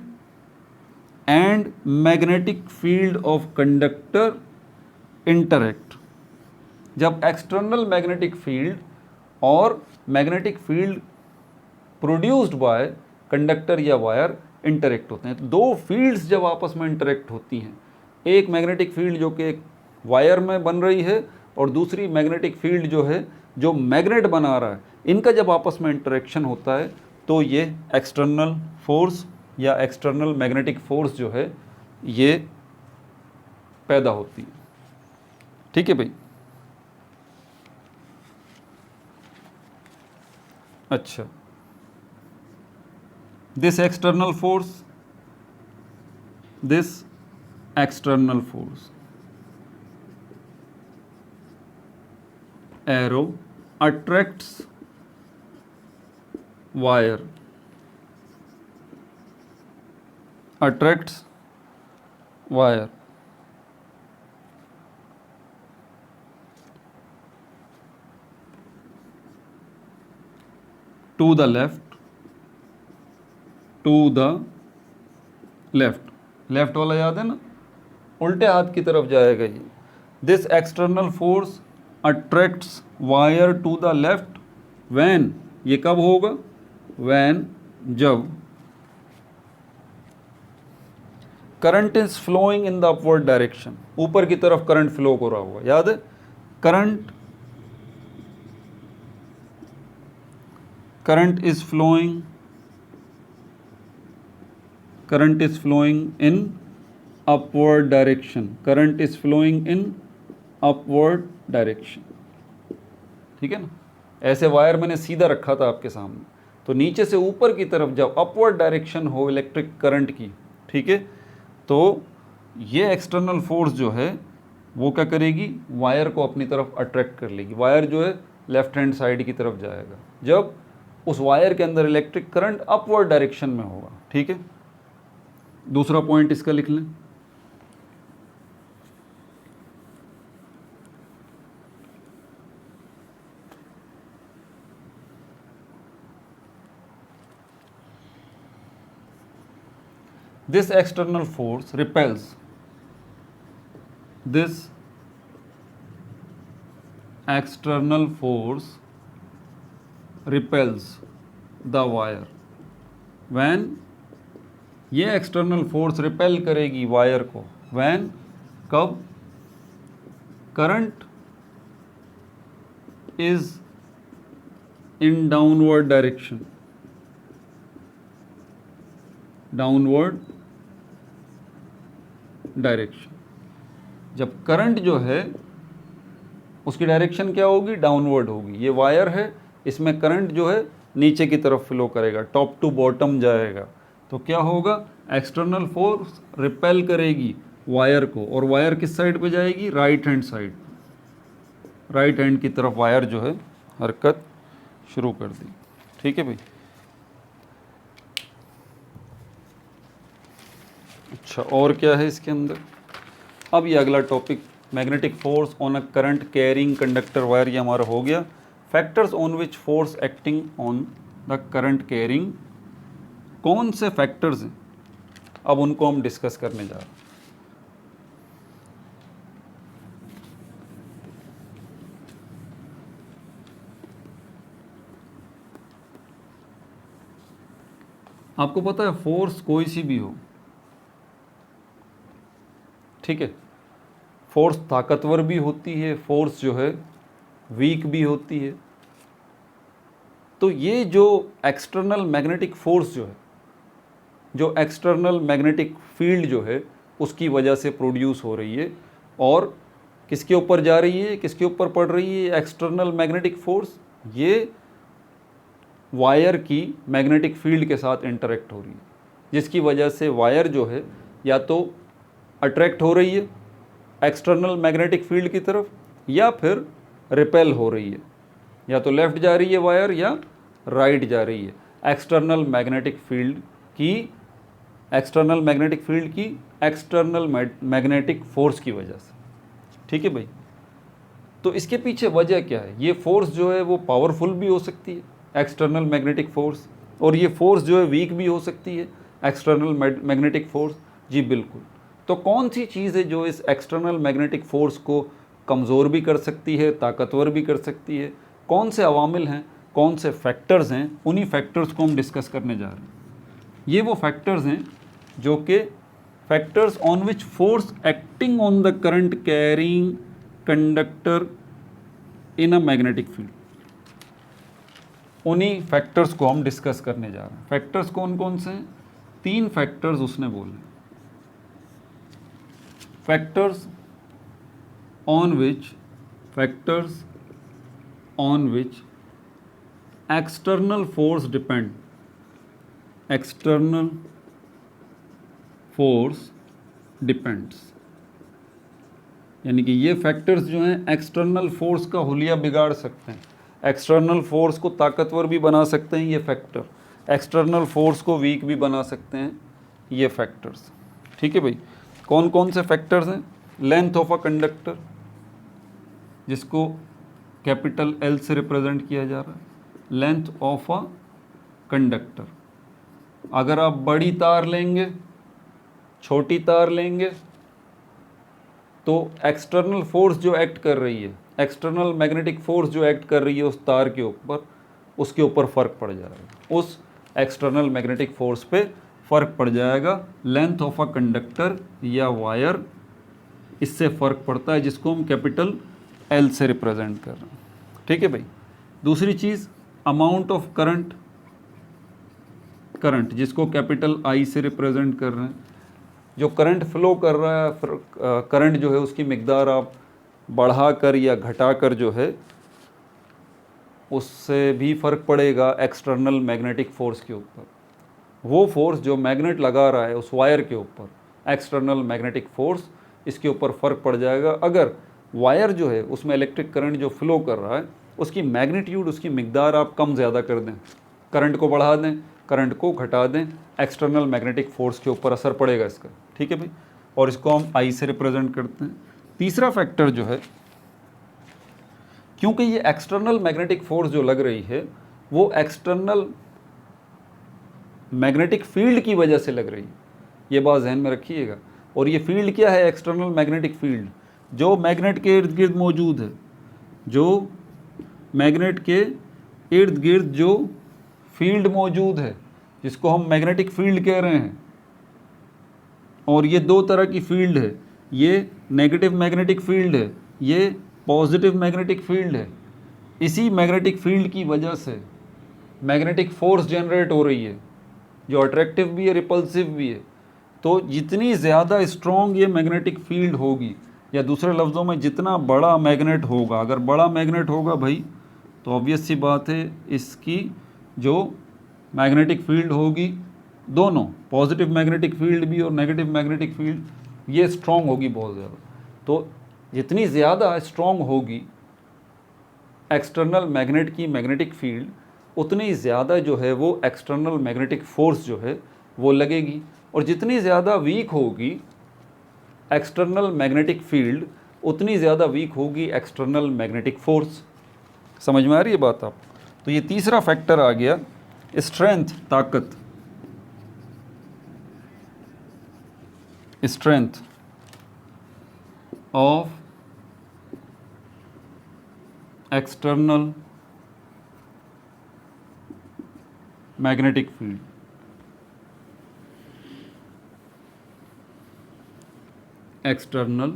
and magnetic field of conductor interact, जब एक्सटर्नल मैग्नेटिक फील्ड और magnetic field produced by conductor या वायर इंटरैक्ट होते हैं। तो दो फील्ड्स जब आपस में इंटरैक्ट होती हैं, एक मैग्नेटिक फील्ड जो कि एक वायर में बन रही है और दूसरी मैग्नेटिक फील्ड जो है जो मैग्नेट बना रहा है, इनका जब आपस में इंटरेक्शन होता है तो ये एक्सटर्नल फोर्स या एक्सटर्नल मैग्नेटिक फोर्स जो है ये पैदा होती है, ठीक है भाई। अच्छा, this external force arrow attracts wire to the left वाला याद है ना, उल्टे हाथ की तरफ जाएगा ये। This external force attracts wire to the left when, ये कब होगा? व्हेन, जब current is flowing in the upward direction, ऊपर की तरफ करंट फ्लो हो रहा होगा, याद है? Current is flowing in upward direction, ठीक है ना। ऐसे वायर मैंने सीधा रखा था आपके सामने, तो नीचे से ऊपर की तरफ जब अपवर्ड डायरेक्शन हो इलेक्ट्रिक करंट की, ठीक है, तो ये एक्सटर्नल फोर्स जो है वो क्या करेगी, वायर को अपनी तरफ अट्रैक्ट कर लेगी। वायर जो है लेफ्ट हैंड साइड की तरफ जाएगा जब उस वायर के अंदर इलेक्ट्रिक करंट अपवर्ड डायरेक्शन में होगा। ठीक है, दूसरा पॉइंट इसका लिख लें। This external force repels this external force repels the wire when ये एक्सटर्नल फोर्स रिपेल करेगी वायर को when कब current is in downward direction, downward direction. जब करंट जो है उसकी डायरेक्शन क्या होगी, डाउनवर्ड होगी। ये वायर है, इसमें करंट जो है नीचे की तरफ फ्लो करेगा, टॉप टू बॉटम जाएगा। तो क्या होगा, एक्सटर्नल फोर्स रिपेल करेगी वायर को, और वायर किस साइड पे जाएगी, right hand side, right hand की तरफ वायर जो है हरकत शुरू कर दी। ठीक है भाई। अच्छा, और क्या है इसके अंदर। अब ये अगला topic, magnetic force on a current carrying conductor wire, ये हमारा हो गया। Factors on which force acting on the current carrying, कौन से फैक्टर्स हैं, अब उनको हम डिस्कस करने जा रहे हैं। आपको पता है फोर्स कोई सी भी हो, ठीक है, फोर्स ताकतवर भी होती है, फोर्स जो है वीक भी होती है। तो ये जो एक्सटर्नल मैग्नेटिक फोर्स जो है, जो एक्सटर्नल मैग्नेटिक फील्ड जो है उसकी वजह से प्रोड्यूस हो रही है, और किसके ऊपर जा रही है, किसके ऊपर पड़ रही है एक्सटर्नल मैग्नेटिक फोर्स, ये वायर की मैग्नेटिक फील्ड के साथ इंटरेक्ट हो रही है, जिसकी वजह से वायर जो है या तो अट्रैक्ट हो रही है एक्सटर्नल मैग्नेटिक फील्ड की तरफ, या फिर रिपेल हो रही है, या तो लेफ़्ट जा रही है वायर या राइट जा रही है एक्सटर्नल मैग्नेटिक फील्ड की, एक्सटर्नल मैग्नेटिक फील्ड की एक्सटर्नल मैग्नेटिक फोर्स की वजह से। ठीक है भाई। तो इसके पीछे वजह क्या है, ये फोर्स जो है वो पावरफुल भी हो सकती है एक्सटर्नल मैग्नेटिक फोर्स, और ये फोर्स जो है वीक भी हो सकती है एक्सटर्नल मैग्नेटिक फोर्स। जी बिल्कुल। तो कौन सी चीज़ है जो इस एक्सटर्नल मैग्नेटिक फोर्स को कमज़ोर भी कर सकती है, ताकतवर भी कर सकती है, कौन से अवामिल हैं, कौन से फैक्टर्स हैं, उन्हीं फैक्टर्स को हम डिस्कस करने जा रहे हैं। ये वो फैक्टर्स हैं जो कि factors on which force acting on the current carrying conductor in a magnetic field, उन्हीं फैक्टर्स को हम डिस्कस करने जा रहे हैं। फैक्टर्स कौन कौन से हैं, 3 फैक्टर्स उसने बोले। Factors on which external force depend, external force depends, यानी कि ये फैक्टर्स जो हैं एक्सटर्नल फोर्स का हुलिया बिगाड़ सकते हैं, एक्सटर्नल फोर्स को ताकतवर भी बना सकते हैं ये फैक्टर, एक्सटर्नल फोर्स को वीक भी बना सकते हैं ये फैक्टर्स। ठीक है भाई। कौन कौन से फैक्टर्स हैं, लेंथ ऑफ अ कंडक्टर, जिसको कैपिटल एल से रिप्रेजेंट किया जा रहा है, लेंथ ऑफ अ कंडक्टर। अगर आप बड़ी तार लेंगे, छोटी तार लेंगे, तो एक्सटर्नल फोर्स जो एक्ट कर रही है, एक्सटर्नल मैग्नेटिक फोर्स जो एक्ट कर रही है उस तार के ऊपर, उसके ऊपर फ़र्क पड़ जाएगा, उस एक्सटर्नल मैग्नेटिक फोर्स पे फ़र्क पड़ जाएगा। लेंथ ऑफ अ कंडक्टर या वायर, इससे फ़र्क पड़ता है, जिसको हम कैपिटल एल से रिप्रेजेंट कर रहे हैं। ठीक है भाई। दूसरी चीज़, अमाउंट ऑफ करंट, करंट जिसको कैपिटल आई से रिप्रेजेंट कर रहे हैं, जो करंट फ्लो कर रहा है, करंट जो है उसकी मिकदार आप बढ़ाकर या घटाकर जो है उससे भी फ़र्क पड़ेगा एक्सटर्नल मैग्नेटिक फोर्स के ऊपर। वो फोर्स जो मैग्नेट लगा रहा है उस वायर के ऊपर, एक्सटर्नल मैग्नेटिक फोर्स, इसके ऊपर फ़र्क पड़ जाएगा। अगर वायर जो है उसमें इलेक्ट्रिक करंट जो फ्लो कर रहा है उसकी मैग्नीट्यूड, उसकी मिकदार आप कम ज़्यादा कर दें, करंट को बढ़ा दें, करंट को घटा दें, एक्सटर्नल मैग्नेटिक फोर्स के ऊपर असर पड़ेगा इसका, ठीक है भाई। और इसको हम आई से रिप्रेजेंट करते हैं। तीसरा फैक्टर जो है, क्योंकि ये एक्सटर्नल मैग्नेटिक फोर्स जो लग रही है वो एक्सटर्नल मैग्नेटिक फील्ड की वजह से लग रही है, ये बात ध्यान में रखिएगा। और ये फील्ड क्या है? एक्सटर्नल मैग्नेटिक फील्ड, जो मैग्नेट के इर्द गिर्द मौजूद है, जो मैग्नेट के इर्द गिर्द जो फील्ड मौजूद है, जिसको हम मैग्नेटिक फील्ड कह रहे हैं। और ये दो तरह की फील्ड है, ये नेगेटिव मैग्नेटिक फील्ड है, ये पॉजिटिव मैग्नेटिक फील्ड है। इसी मैग्नेटिक फील्ड की वजह से मैग्नेटिक फोर्स जनरेट हो रही है, जो अट्रैक्टिव भी है, रिपल्सिव भी है। तो जितनी ज़्यादा स्ट्रॉन्ग ये मैग्नेटिक फील्ड होगी, या दूसरे लफ्ज़ों में जितना बड़ा मैग्नेट होगा, अगर बड़ा मैग्नेट होगा भाई, तो ऑब्वियस सी बात है इसकी जो मैग्नेटिक फील्ड होगी, दोनों पॉजिटिव मैग्नेटिक फील्ड भी और नेगेटिव मैग्नेटिक फील्ड, ये स्ट्रॉन्ग होगी बहुत ज़्यादा। तो जितनी ज़्यादा स्ट्रॉन्ग होगी एक्सटर्नल मैग्नेट की मैग्नेटिक फील्ड, उतनी ज़्यादा जो है वो एक्सटर्नल मैग्नेटिक फोर्स जो है वो लगेगी। और जितनी ज़्यादा वीक होगी एक्सटर्नल मैग्नेटिक फील्ड, उतनी ज़्यादा वीक होगी एक्सटर्नल मैग्नेटिक फोर्स। समझ में आ रही है बात आप? तो ये तीसरा फैक्टर आ गया, स्ट्रेंथ, ताकत, strength of external magnetic field. External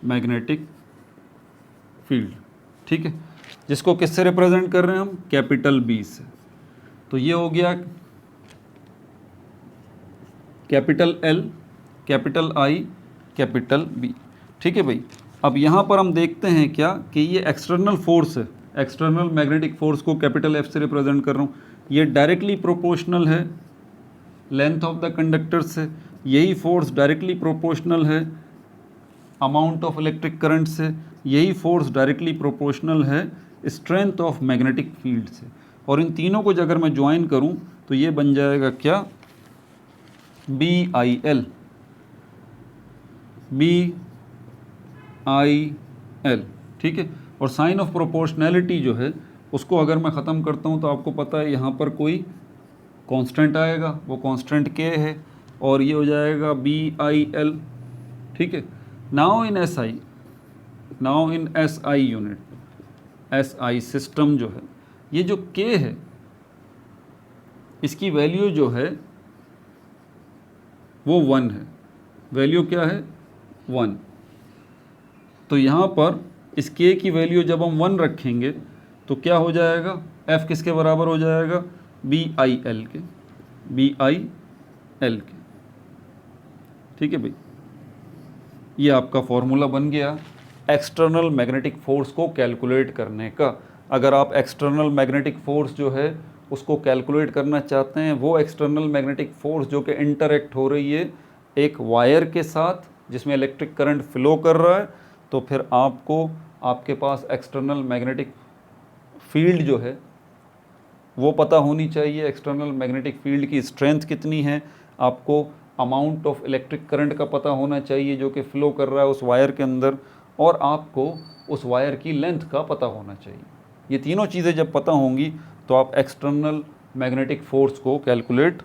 magnetic field, ठीक है, जिसको किससे रिप्रेजेंट कर रहे हैं हम? कैपिटल बी से। तो ये हो गया capital L, capital I, capital B, ठीक है भाई। अब यहाँ पर हम देखते हैं क्या कि ये एक्सटर्नल फोर्स है, एक्सटर्नल मैग्नेटिक फोर्स को कैपिटल एफ से रिप्रेजेंट कर रहा हूँ। ये डायरेक्टली प्रोपोर्शनल है लेंथ ऑफ द कंडक्टर से, यही फोर्स डायरेक्टली प्रोपोर्शनल है अमाउंट ऑफ इलेक्ट्रिक करंट से, यही फोर्स डायरेक्टली प्रोपोर्शनल है स्ट्रेंथ ऑफ मैग्नेटिक फील्ड से। और इन तीनों को अगर मैं ज्वाइन करूं तो ये बन जाएगा क्या? B I L, B I L, ठीक है। और साइन ऑफ प्रोपोर्शनैलिटी जो है उसको अगर मैं ख़त्म करता हूं तो आपको पता है यहाँ पर कोई कांस्टेंट आएगा, वो कांस्टेंट के है, और ये हो जाएगा बी आई एल, ठीक है। Now in S I, now in S I unit, S I system जो है, ये जो के है इसकी वैल्यू जो है वो 1 है। वैल्यू क्या है? 1। तो यहाँ पर इस के की वैल्यू जब हम 1 रखेंगे तो क्या हो जाएगा? एफ किसके बराबर हो जाएगा? बी आई एल के, बी आई एल के, ठीक है भाई। ये आपका फॉर्मूला बन गया एक्सटर्नल मैग्नेटिक फोर्स को कैलकुलेट करने का। अगर आप एक्सटर्नल मैग्नेटिक फोर्स जो है उसको कैलकुलेट करना चाहते हैं, वो एक्सटर्नल मैग्नेटिक फोर्स जो कि इंटरैक्ट हो रही है एक वायर के साथ जिसमें इलेक्ट्रिक करंट फ्लो कर रहा है, तो फिर आपको, आपके पास एक्सटर्नल मैग्नेटिक फील्ड जो है वो पता होनी चाहिए। एक्सटर्नल मैग्नेटिक फील्ड की स्ट्रेंथ कितनी है, आपको अमाउंट ऑफ इलेक्ट्रिक करंट का पता होना चाहिए जो कि फ़्लो कर रहा है उस वायर के अंदर, और आपको उस वायर की लेंथ का पता होना चाहिए। ये तीनों चीज़ें जब पता होंगी तो आप एक्सटर्नल मैग्नेटिक फोर्स को कैलकुलेट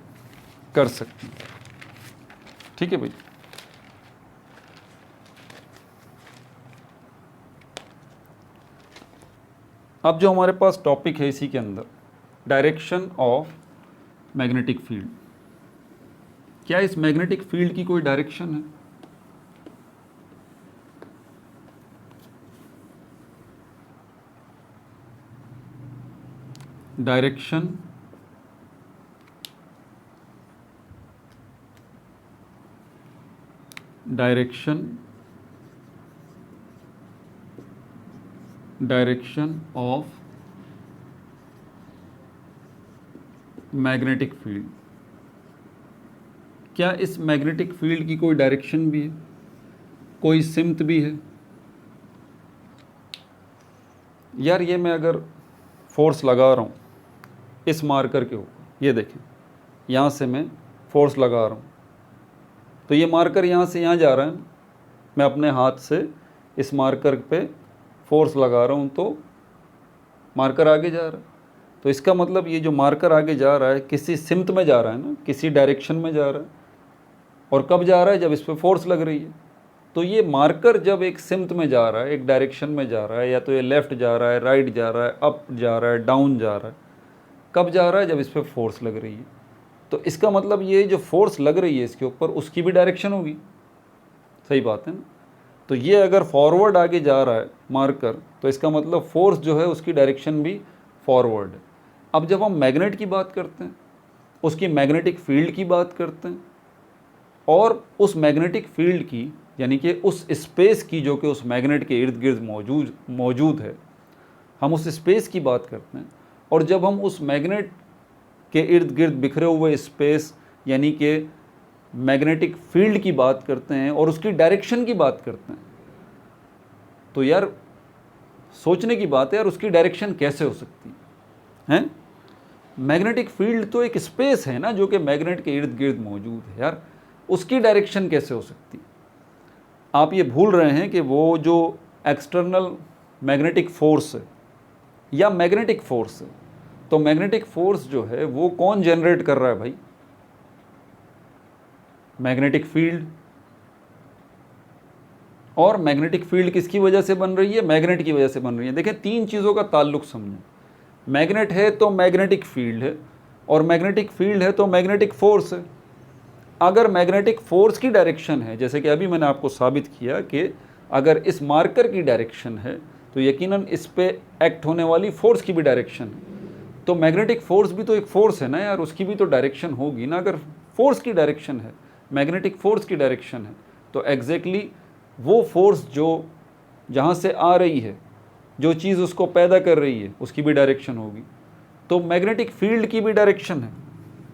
कर सकते हैं, ठीक है भाई। अब जो हमारे पास टॉपिक है इसी के अंदर, डायरेक्शन ऑफ मैग्नेटिक फील्ड। क्या इस मैग्नेटिक फील्ड की कोई डायरेक्शन है? Direction direction of magnetic field. क्या इस मैग्नेटिक फील्ड की कोई डायरेक्शन भी है, कोई सिमत भी है? यार ये मैं अगर फोर्स लगा रहा हूँ इस मार्कर के ऊपर, ये देखें यहाँ से मैं फोर्स लगा रहा हूँ, तो ये मार्कर यहाँ से यहाँ जा रहा है, मैं अपने हाथ से इस मार्कर पे फोर्स लगा रहा हूँ तो मार्कर आगे जा रहा है। तो इसका मतलब ये जो मार्कर आगे जा रहा है किसी सिमत में जा रहा है ना, किसी डायरेक्शन में जा रहा है। और कब जा रहा है? जब इस पर फोर्स लग रही है। तो ये मार्कर जब एक सिमत में जा रहा है, एक डायरेक्शन में जा रहा है, या तो ये लेफ़्ट जा रहा है, राइट जा रहा है, अप जा रहा है, डाउन जा रहा है, कब जा रहा है? जब इस पर फोर्स लग रही है। तो इसका मतलब ये जो फोर्स लग रही है इसके ऊपर, उसकी भी डायरेक्शन होगी। सही बात है ना? तो ये अगर फॉरवर्ड आगे जा रहा है मार्कर, तो इसका मतलब फोर्स जो है उसकी डायरेक्शन भी फॉरवर्ड है। अब जब हम मैग्नेट की बात करते हैं, उसकी मैग्नेटिक फील्ड की बात करते हैं, और उस मैग्नेटिक फील्ड की यानी कि उस स्पेस की जो कि उस मैग्नेट के इर्द गिर्द मौजूद है, हम उस स्पेस की बात करते हैं। और जब हम उस मैग्नेट के इर्द गिर्द बिखरे हुए स्पेस यानी कि मैग्नेटिक फील्ड की बात करते हैं और उसकी डायरेक्शन की बात करते हैं, तो यार सोचने की बात है यार, उसकी डायरेक्शन कैसे हो सकती है? मैग्नेटिक फील्ड तो एक स्पेस है ना जो कि मैग्नेट के इर्द गिर्द मौजूद है यार, उसकी डायरेक्शन कैसे हो सकती है? आप ये भूल रहे हैं कि वो जो एक्सटर्नल मैग्नेटिक फोर्स है या मैग्नेटिक फोर्स है, तो मैग्नेटिक फोर्स जो है वो कौन जनरेट कर रहा है भाई? Magnetic field. और मैग्नेटिक फील्ड किसकी वजह से बन रही है? मैग्नेट की वजह से बन रही है। देखें, तीन चीज़ों का ताल्लुक समझें। मैग्नेट है तो मैग्नेटिक फील्ड है, और मैग्नेटिक फील्ड है तो मैग्नेटिक फोर्स है। अगर मैग्नेटिक फोर्स की डायरेक्शन है, जैसे कि अभी मैंने आपको साबित किया कि अगर इस मार्कर की डायरेक्शन है तो यकीनन इस पे एक्ट होने वाली फोर्स की भी डायरेक्शन है। तो मैग्नेटिक फोर्स भी तो एक फोर्स है ना यार, उसकी भी तो डायरेक्शन होगी ना। अगर फोर्स की डायरेक्शन है, मैग्नेटिक फोर्स की डायरेक्शन है, तो एग्जैक्टली वो फोर्स जो जहाँ से आ रही है, जो चीज़ उसको पैदा कर रही है, उसकी भी डायरेक्शन होगी। तो मैग्नेटिक फील्ड की भी डायरेक्शन है।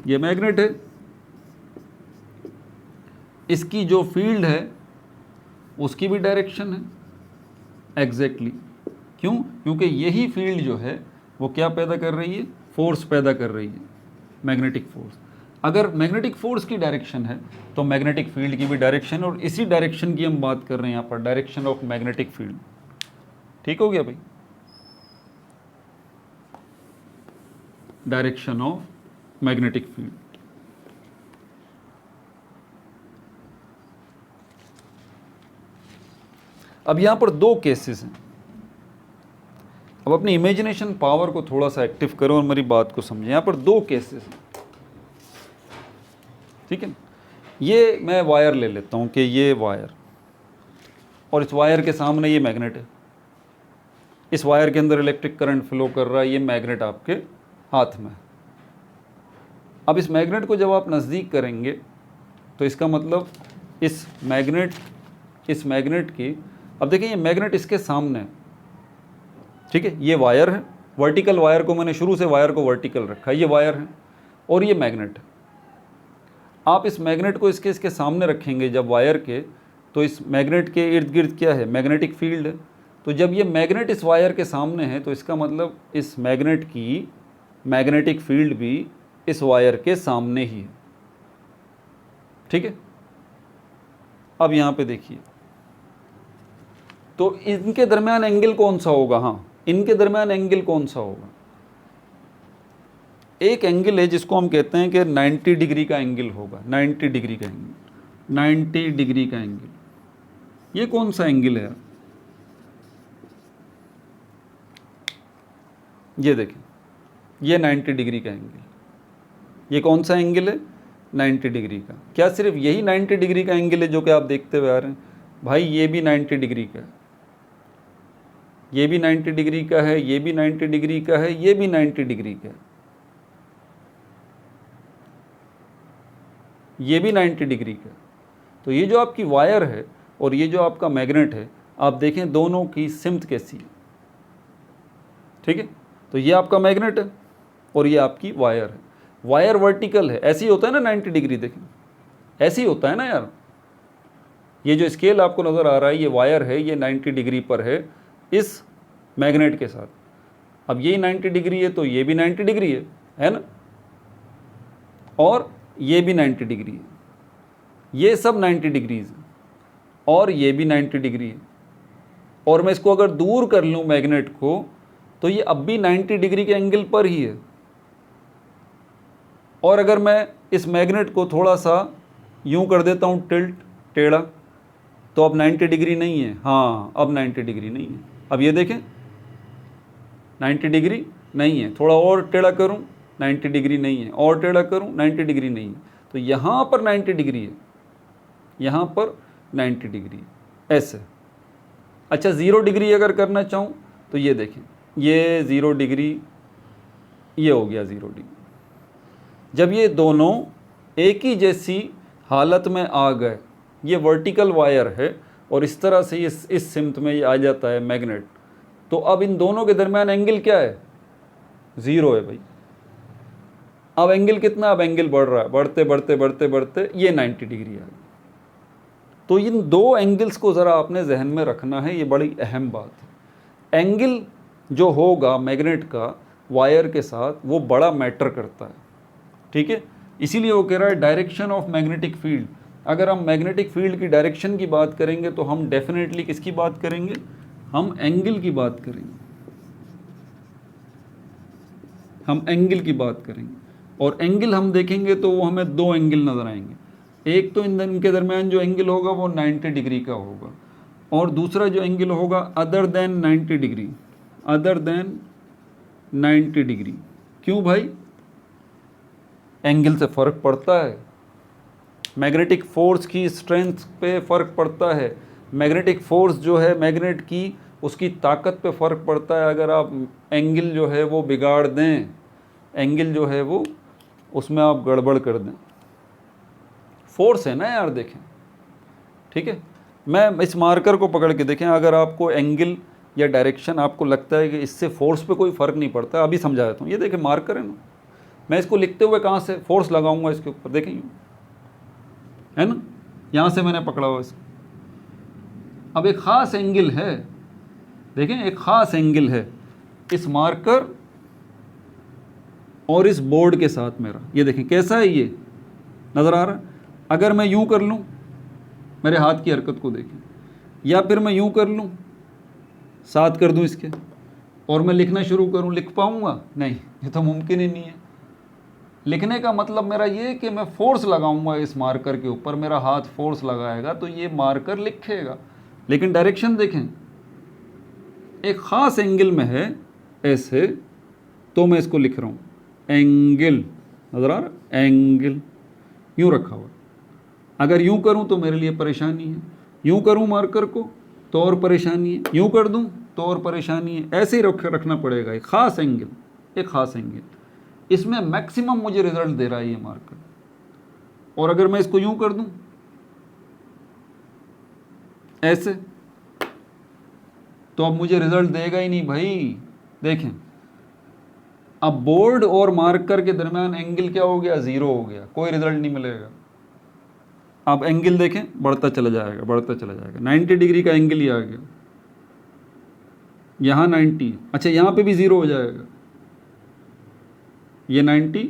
ये मैग्नेट है, इसकी जो फील्ड है उसकी भी डायरेक्शन है एग्जैक्टली। क्यों? क्योंकि यही फील्ड जो है वो क्या पैदा कर रही है? फोर्स पैदा कर रही है, मैग्नेटिक फोर्स। अगर मैग्नेटिक फोर्स की डायरेक्शन है तो मैग्नेटिक फील्ड की भी डायरेक्शन, और इसी डायरेक्शन की हम बात कर रहे हैं यहाँ पर, डायरेक्शन ऑफ मैग्नेटिक फील्ड। ठीक हो गया भाई? Direction of magnetic field. अब यहाँ पर दो केसेस हैं। अब अपनी इमेजिनेशन पावर को थोड़ा सा एक्टिव करो और मेरी बात को समझें। यहाँ पर दो केसेस हैं, ठीक है? ये मैं वायर ले लेता हूँ कि ये वायर, और इस वायर के सामने ये मैग्नेट है। इस वायर के अंदर इलेक्ट्रिक करंट फ्लो कर रहा है, ये मैग्नेट आपके हाथ में है। अब इस मैग्नेट को जब आप नज़दीक करेंगे तो इसका मतलब इस मैग्नेट की, अब देखिए ये मैग्नेट इसके सामने है, ठीक है? ये वायर है, वर्टिकल वायर को मैंने शुरू से वायर को वर्टिकल रखा है, ये वायर है और ये मैग्नेट है। आप इस मैग्नेट को इसके सामने रखेंगे जब वायर के, तो इस मैग्नेट के इर्द गिर्द क्या है? मैग्नेटिक फील्ड है। तो जब ये मैग्नेट इस वायर के सामने है तो इसका मतलब इस मैग्नेट की मैग्नेटिक फील्ड भी इस वायर के सामने ही है, ठीक है? अब यहाँ पे देखिए, तो इनके दरमियान एंगल कौन सा होगा? हाँ, इनके दरमियान एंगल कौन सा होगा? एक एंगल है जिसको हम कहते हैं कि 90 डिग्री का एंगल होगा। 90 डिग्री का एंगल, 90 डिग्री का एंगल। ये कौन सा एंगल है? ये देखें, ये 90 डिग्री का एंगल। ये कौन सा एंगल है? 90 डिग्री का। क्या सिर्फ यही 90 डिग्री का एंगल है जो कि आप देखते हुए आ रहे हैं? भाई ये भी 90 डिग्री का है, ये भी 90 डिग्री का है, ये भी 90 डिग्री का है, ये भी 90 डिग्री का है, ये भी 90 डिग्री का। तो ये जो आपकी वायर है और ये जो आपका मैग्नेट है, आप देखें दोनों की सिमत कैसी है, ठीक है? तो ये आपका मैग्नेट है और ये आपकी वायर है। वायर वर्टिकल है, ऐसे ही होता है ना 90 डिग्री। देखें ऐसे ही होता है ना यार। ये जो स्केल आपको नज़र आ रहा है, ये वायर है, ये 90 डिग्री पर है इस मैग्नेट के साथ। अब ये 90 डिग्री है तो ये भी 90 डिग्री है ना, और ये भी 90 डिग्री है, ये सब 90 डिग्रीज है, और ये भी 90 डिग्री है। और मैं इसको अगर दूर कर लूँ मैग्नेट को, तो ये अब भी 90 डिग्री के एंगल पर ही है। और अगर मैं इस मैग्नेट को थोड़ा सा यूं कर देता हूँ टिल्ट, टेढ़ा, तो अब 90 डिग्री नहीं है। हाँ, अब 90 डिग्री नहीं है। अब ये देखें 90 डिग्री नहीं है। थोड़ा और टेढ़ा करूँ 90 डिग्री नहीं है, और टेढ़ा करूँ 90 डिग्री नहीं है। तो यहाँ पर 90 डिग्री है, यहाँ पर 90 डिग्री ऐसे। अच्छा 0 डिग्री अगर करना चाहूँ तो ये देखें, ये 0 डिग्री, ये हो गया 0 डिग्री। जब ये दोनों एक ही जैसी हालत में आ गए, ये वर्टिकल वायर है और इस तरह से इस सिमत में ये आ जाता है मैग्नेट, तो अब इन दोनों के दरमियान एंगल क्या है? 0 है भाई। अब एंगल कितना? अब एंगल बढ़ रहा है, बढ़ते बढ़ते बढ़ते बढ़ते ये 90 डिग्री आ गई। तो इन दो एंगल्स को ज़रा आपने जहन में रखना है, ये बड़ी अहम बात है। एंगल जो होगा मैग्नेट का वायर के साथ, वो बड़ा मैटर करता है, ठीक है। इसीलिए वो कह रहा है डायरेक्शन ऑफ मैग्नेटिक फील्ड। अगर हम मैग्नेटिक फील्ड की डायरेक्शन की बात करेंगे तो हम डेफिनेटली किसकी बात करेंगे? हम एंगल की बात करेंगे, हम एंगल की बात करेंगे। और एंगल हम देखेंगे तो वो हमें दो एंगल नज़र आएंगे। एक तो इनके दरमियान जो एंगल होगा वो 90 डिग्री का होगा, और दूसरा जो एंगल होगा other than 90 degree, other than 90 degree. क्यों भाई? एंगल से फ़र्क पड़ता है, मैग्नेटिक फोर्स की स्ट्रेंथ पे फ़र्क पड़ता है, मैग्नेटिक फोर्स जो है मैग्नेट की उसकी ताकत पे फ़र्क पड़ता है। अगर आप एंगल जो है वो बिगाड़ दें, एंगल जो है वो उसमें आप गड़बड़ कर दें, फोर्स है ना यार, देखें, ठीक है। मैं इस मार्कर को पकड़ के देखें, अगर आपको एंगल या डायरेक्शन आपको लगता है कि इससे फोर्स पे कोई फ़र्क नहीं पड़ता, अभी समझा देता हूँ। ये देखें मार्कर है ना, मैं इसको लिखते हुए कहाँ से फोर्स लगाऊंगा इसके ऊपर, देखें है ना, यहाँ से मैंने पकड़ा हुआ इसको। अब एक ख़ास एंगल है, देखें एक ख़ास एंगल है इस मार्कर और इस बोर्ड के साथ मेरा, ये देखें कैसा है, ये नज़र आ रहा है। अगर मैं यूँ कर लूँ, मेरे हाथ की हरकत को देखें, या फिर मैं यूँ कर लूँ, साथ कर दूँ इसके, और मैं लिखना शुरू करूँ, लिख पाऊँगा? नहीं, ये तो मुमकिन ही नहीं है। लिखने का मतलब मेरा ये कि मैं फोर्स लगाऊंगा इस मार्कर के ऊपर, मेरा हाथ फोर्स लगाएगा तो ये मार्कर लिखेगा। लेकिन डायरेक्शन देखें, एक ख़ास एंगल में है ऐसे, तो मैं इसको लिख रहा हूँ एंगल, नज़र आ रहा, एंगल यूँ रखा हुआ। अगर यूँ करूँ तो मेरे लिए परेशानी है, यूँ करूँ मार्कर को तो और परेशानी है, यूँ कर दूँ तो और परेशानी है। ऐसे ही रखना पड़ेगा, एक ख़ास एंगल, एक ख़ास एंगल, इसमें मैक्सिमम मुझे रिजल्ट दे रहा है ये मार्कर। और अगर मैं इसको यूं कर दूं ऐसे, तो अब मुझे रिजल्ट देगा ही नहीं भाई। देखें अब बोर्ड और मार्कर के दरमियान एंगल क्या हो गया? 0 हो गया, कोई रिजल्ट नहीं मिलेगा। अब एंगल देखें बढ़ता चला जाएगा, बढ़ता चला जाएगा, 90 डिग्री का एंगल ही आ गया, यहाँ 90, अच्छा यहाँ पे भी 0 हो जाएगा, ये 90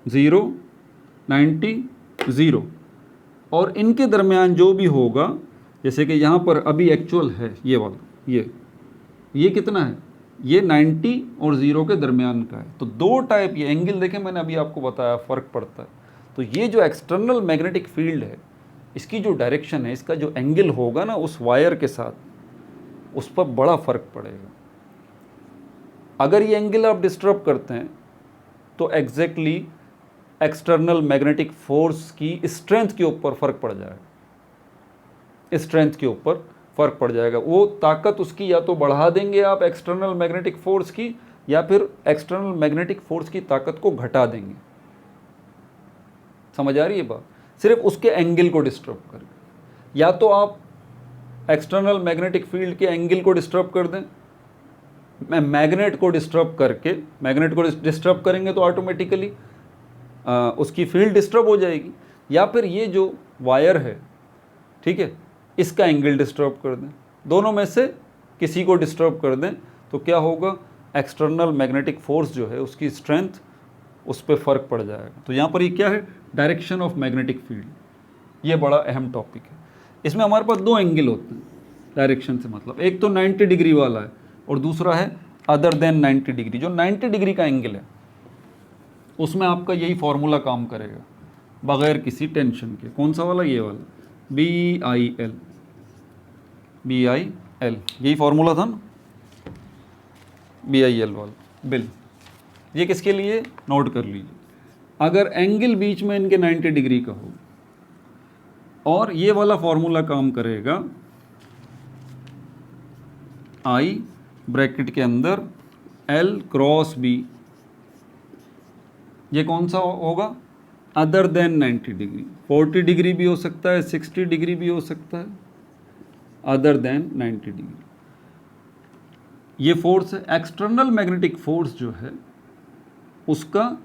0 90 0। और इनके दरमियान जो भी होगा, जैसे कि यहाँ पर अभी एक्चुअल है ये वाला, ये कितना है? ये 90 और 0 के दरमियान का है। तो दो टाइप ये एंगल देखें, मैंने अभी आपको बताया फ़र्क पड़ता है। तो ये जो एक्सटर्नल मैग्नेटिक फील्ड है, इसकी जो डायरेक्शन है, इसका जो एंगल होगा ना उस वायर के साथ, उस पर बड़ा फ़र्क पड़ेगा। अगर ये एंगल आप डिस्टर्ब करते हैं तो एग्जैक्टली एक्सटर्नल मैग्नेटिक फोर्स की स्ट्रेंथ के ऊपर फ़र्क पड़ जाएगा, स्ट्रेंथ के ऊपर फ़र्क पड़ जाएगा। वो ताकत उसकी या तो बढ़ा देंगे आप एक्सटर्नल मैग्नेटिक फोर्स की, या फिर एक्सटर्नल मैग्नेटिक फोर्स की ताकत को घटा देंगे। समझ आ रही है बात? सिर्फ उसके एंगल को डिस्टर्ब करके, या तो आप एक्सटर्नल मैग्नेटिक फील्ड के एंगल को डिस्टर्ब कर दें, मैग्नेट को डिस्टर्ब करके, मैग्नेट को डिस्टर्ब करेंगे तो ऑटोमेटिकली उसकी फील्ड डिस्टर्ब हो जाएगी, या फिर ये जो वायर है, ठीक है, इसका एंगल डिस्टर्ब कर दें, दोनों में से किसी को डिस्टर्ब कर दें, तो क्या होगा, एक्सटर्नल मैग्नेटिक फोर्स जो है उसकी स्ट्रेंथ उस पर फ़र्क पड़ जाएगा। तो यहाँ पर ये क्या है, डायरेक्शन ऑफ मैग्नेटिक फील्ड, ये बड़ा अहम टॉपिक है। इसमें हमारे पास दो एंगल होते हैं डायरेक्शन से मतलब, एक तो 90 डिग्री वाला है और दूसरा है अदर देन 90 डिग्री। जो 90 डिग्री का एंगल है उसमें आपका यही फॉर्मूला काम करेगा बगैर किसी टेंशन के। कौन सा वाला, ये वाला, BIL, BIL, यही फॉर्मूला था ना, BIL वाला बिल। ये किसके लिए, नोट कर लीजिए, अगर एंगल बीच में इनके 90 डिग्री का हो और ये वाला फॉर्मूला काम करेगा I ब्रैकेट के अंदर L क्रॉस B, ये कौन सा होगा, अदर देन 90 डिग्री। 40 डिग्री भी हो सकता है, 60 डिग्री भी हो सकता है, अदर देन 90 डिग्री। ये फोर्स है, एक्सटर्नल मैग्नेटिक फोर्स जो है उसका